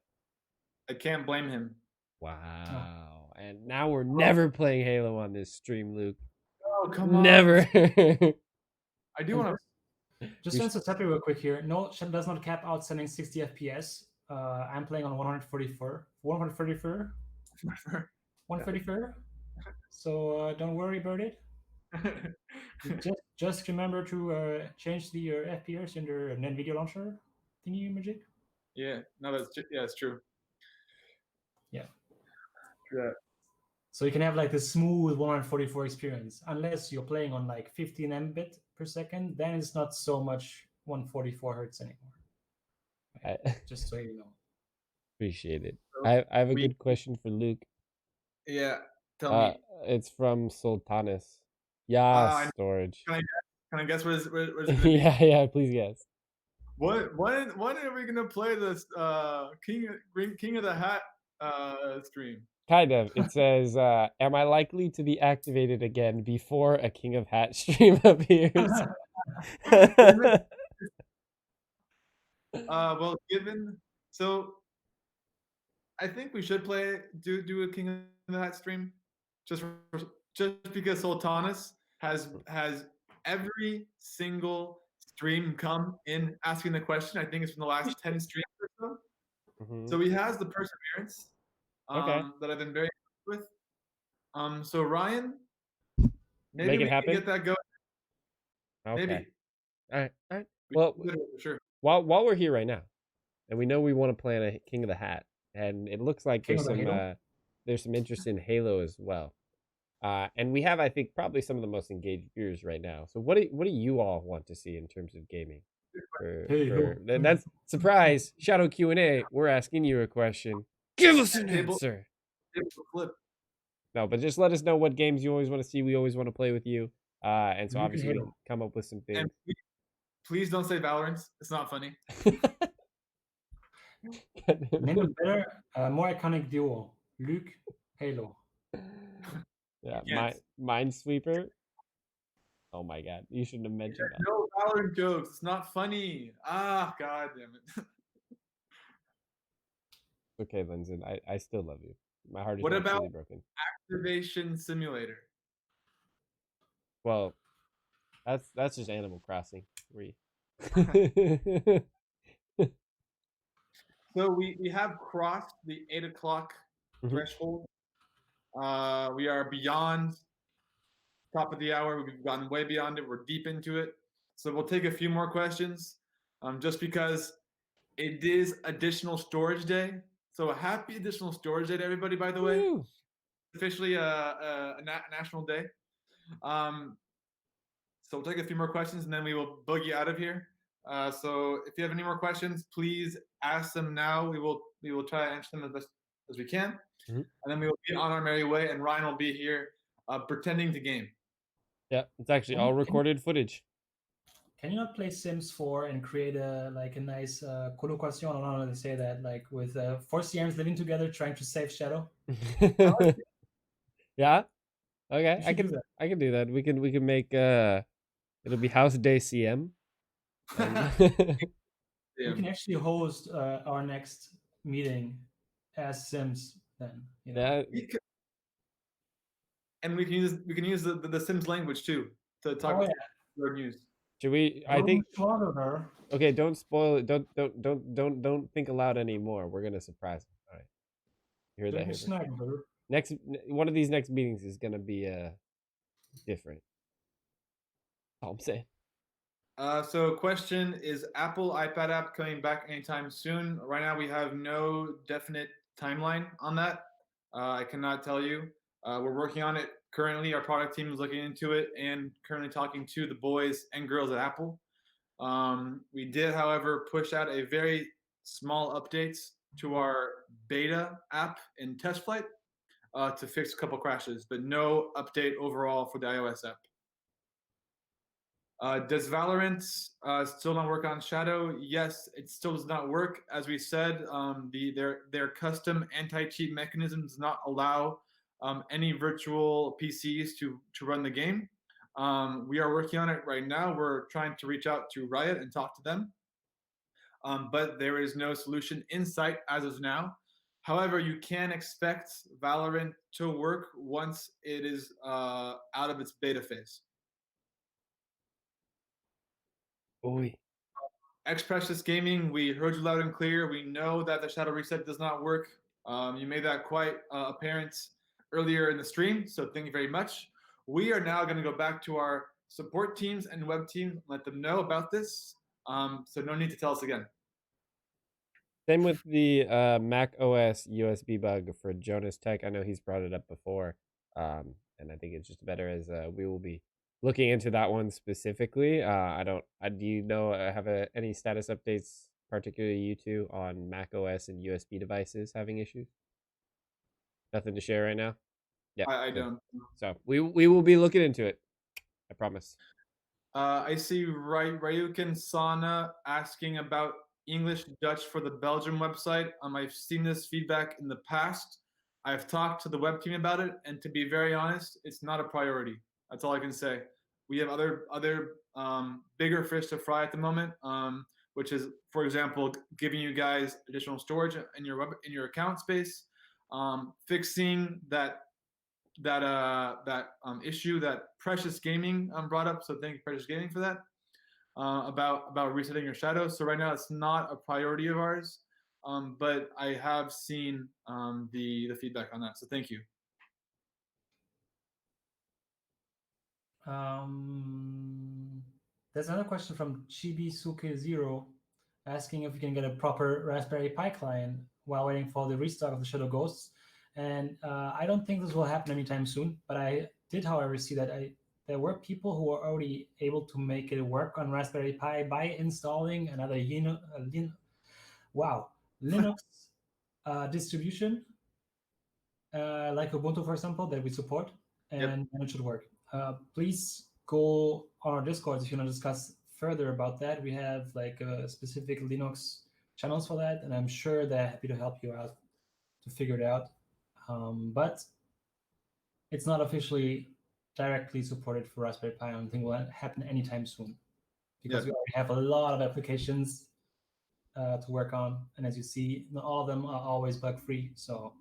I can't blame him. Wow. Oh. And now we're never playing Halo on this stream, Luke. Oh, come on. Never. I do want to... Just to answer Tepe real quick here. No, Shadow does not cap out sending 60 FPS. I'm playing on 134. 134. 134. So don't worry about it. Just remember to change the FPS in the NVIDIA launcher thingy magic. Yeah, no, it's true. Yeah. Yeah. So you can have like the smooth 144 experience. Unless you're playing on like 15 Mbit per second, then it's not so much 144 hertz anymore. Just so you know. Appreciate it. So I have a good question for Luke. Yeah, tell me. It's from Sultanis. Yeah, storage. Can I guess what it's gonna be? Yeah, please guess. When are we gonna play this King of the Hat stream? Kind of. It says, am I likely to be activated again before a King of Hat stream appears? Well, so I think we should do a King of the Hat stream, just because Sultanis has every single stream come in asking the question. I think it's from the last 10 streams or so. Mhm. So he has the perseverance that I've been very impressed with. So Ryan, maybe Make it we happen? can get that going. Okay. Maybe. All right. Well, for sure. While we're here right now, and we know we want to plan a King of the Hat, and it looks like there's some interest in Halo as well. And we have, I think, probably some of the most engaged viewers right now. So what do you all want to see in terms of gaming? That's surprise Shadow Q&A. We're asking you a question. Give us an answer. No, but just let us know what games you always want to see. We always want to play with you. And so obviously we can come up with some things. And please don't say Valorant. It's not funny. Name a better, more iconic duo. Luke, Halo. Yeah, yes. Minesweeper. Oh my god, you shouldn't have mentioned that. No Valorant jokes. It's not funny. Ah, god damn it. Okay, Lindsay, I still love you. My heart is what not about truly broken. Activation Simulator? Well, that's just Animal Crossing 3. So we have crossed the 8 o'clock threshold. We are beyond top of the hour. We've gotten way beyond it. We're deep into it. So we'll take a few more questions, just because it is additional storage day. So a happy additional storage day to everybody, by the way. Woo! Officially a national day. So we'll take a few more questions and then we will boogie out of here. So if you have any more questions, please ask them now. We will try to answer them as best as we can. And then we will be on our merry way, and Ryan will be here pretending to game. Yeah, it's actually all recorded footage. Can you not play Sims 4 and create a nice colocation? I don't know how to say that. Like with 4 CMs living together, trying to save Shadow. Yeah. Okay, I can do that. We can make it'll be House Day CM. We can actually host our next meeting as Sims then. You know? Yeah. And we can use the Sims language too to talk about our news. Should we? I think. Okay, don't spoil it. Don't think aloud anymore. We're gonna surprise them. All right. You heard that? Here. Next, one of these next meetings is gonna be different. All I'm saying. So question, is Apple iPad app coming back anytime soon? Right now we have no definite timeline on that. I cannot tell you. We're working on it currently. Our product team is looking into it and currently talking to the boys and girls at Apple. We did, however, push out a very small updates to our beta app in test flight to fix a couple crashes, but no update overall for the iOS app. Does Valorant still not work on Shadow? Yes, it still does not work. As we said, their custom anti-cheat mechanism does not allow any virtual PCs to run the game. We are working on it right now. We're trying to reach out to Riot and talk to them. But there is no solution in sight as of now. However, you can expect Valorant to work once it is out of its beta phase. Oy. Precious Gaming, we heard you loud and clear. We know that the shadow reset does not work. You made that quite apparent earlier in the stream, so thank you very much. We are now going to go back to our support teams and web team, let them know about this. So no need to tell us again. Same with the Mac OS USB bug for Jonas Tech. I know he's brought it up before, and I think it's just better as we will be looking into that one specifically. Do you know, have any status updates, particularly you two, on Mac OS and USB devices having issues? Nothing to share right now? Yeah. I don't. So we will be looking into it. I promise. I see Ryukin Sana asking about English Dutch for the Belgium website. I've seen this feedback in the past. I've talked to the web team about it, and to be very honest, it's not a priority. That's all I can say. We have other bigger fish to fry at the moment, which is, for example, giving you guys additional storage in your account space, fixing that issue that Precious Gaming brought up. So thank you, Precious Gaming, for that. About resetting your shadow. So right now it's not a priority of ours, but I have seen the feedback on that. So thank you. There's another question from Chibisuke0 asking if we can get a proper Raspberry Pi client while waiting for the restart of the Shadow Ghosts. And I don't think this will happen anytime soon, but I did, however, see that there were people who were already able to make it work on Raspberry Pi by installing another Linux distribution, like Ubuntu, for example, that we support, and it should work. Please go on our Discord if you want to discuss further about that. We have like specific Linux channels for that, and I'm sure they're happy to help you out to figure it out. But it's not officially directly supported for Raspberry Pi. I don't think it will happen anytime soon, because we already have a lot of applications to work on, and as you see, not all of them are always bug free. So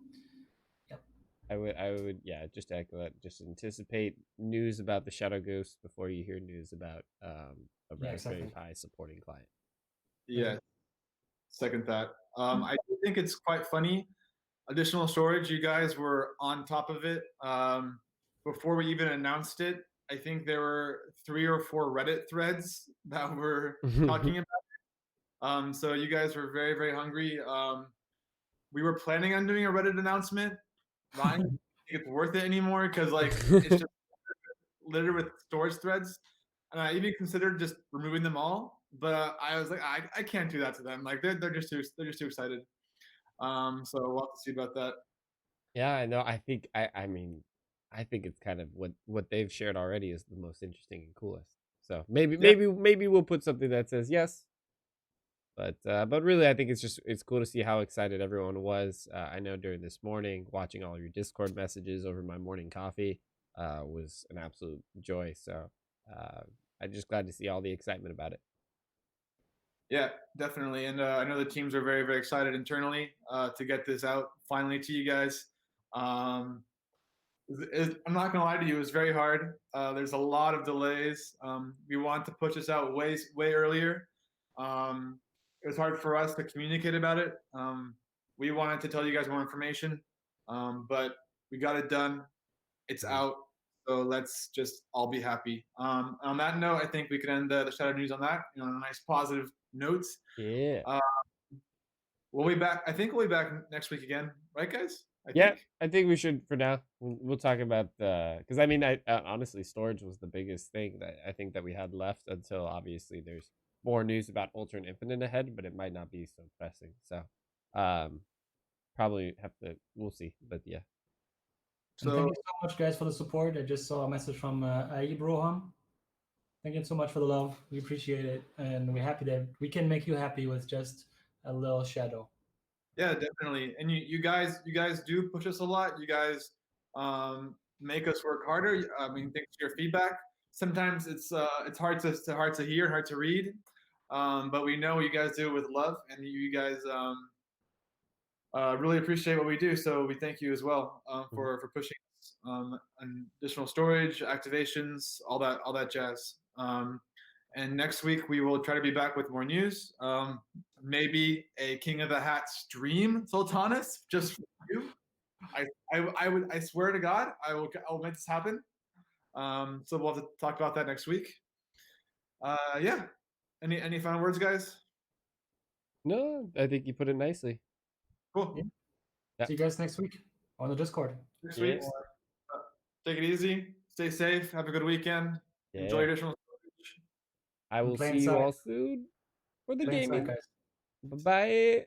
I would just to echo that, just anticipate news about the Shadow Ghost before you hear news about a Raspberry Pi supporting client. Yeah, second that. I do think it's quite funny. Additional storage, you guys were on top of it before we even announced it. I think there were 3 or 4 Reddit threads that were talking about it. So you guys were very, very hungry. We were planning on doing a Reddit announcement. I don't think it's worth it anymore, because like it's just littered with storage threads, and I even considered just removing them all. But I was like, I can't do that to them. Like they're just too excited. So we'll have to see about that. Yeah, I know. I think I mean, I think it's kind of what they've shared already is the most interesting and coolest. So maybe we'll put something that says yes. But really, I think it's cool to see how excited everyone was. I know during this morning, watching all your Discord messages over my morning coffee was an absolute joy. So I'm just glad to see all the excitement about it. Yeah, definitely. And I know the teams are very, very excited internally to get this out finally to you guys. I'm not gonna lie to you, it was very hard. There's a lot of delays. We want to push this out way earlier. It was hard for us to communicate about it. We wanted to tell you guys more information, but we got it done. It's out. So let's just all be happy. On that note, I think we can end the Shadow News on that, on a nice positive note. Yeah. We'll be back. I think we'll be back next week again, right, guys? I think we should for now. We'll talk about because I mean, honestly, storage was the biggest thing that I think that we had left until obviously there's more news about Ultra and Infinite ahead, but it might not be so pressing. So, probably have to. We'll see, but yeah. So thank you so much, guys, for the support. I just saw a message from Broham. Thank you so much for the love. We appreciate it, and we're happy that we can make you happy with just a little shadow. Yeah, definitely. And you guys do push us a lot. You guys make us work harder. I mean, thanks to your feedback. Sometimes it's hard to hear, hard to read, but we know you guys do it with love, and you guys really appreciate what we do. So we thank you as well for pushing us, and additional storage, activations, all that jazz. And next week we will try to be back with more news. Maybe a King of the Hat stream, Sultanas, just for you. I swear to God, I'll make this happen. So we'll have to talk about that next week. Yeah. Any final words, guys? No, I think you put it nicely. Cool. Yeah. See you guys next week on the Discord. Next Yeah. week. Take it easy. Stay safe. Have a good weekend. Yeah. Enjoy your additional storage. I will plain see you sight. all soon for the Plain sight, gaming. guys. Bye bye.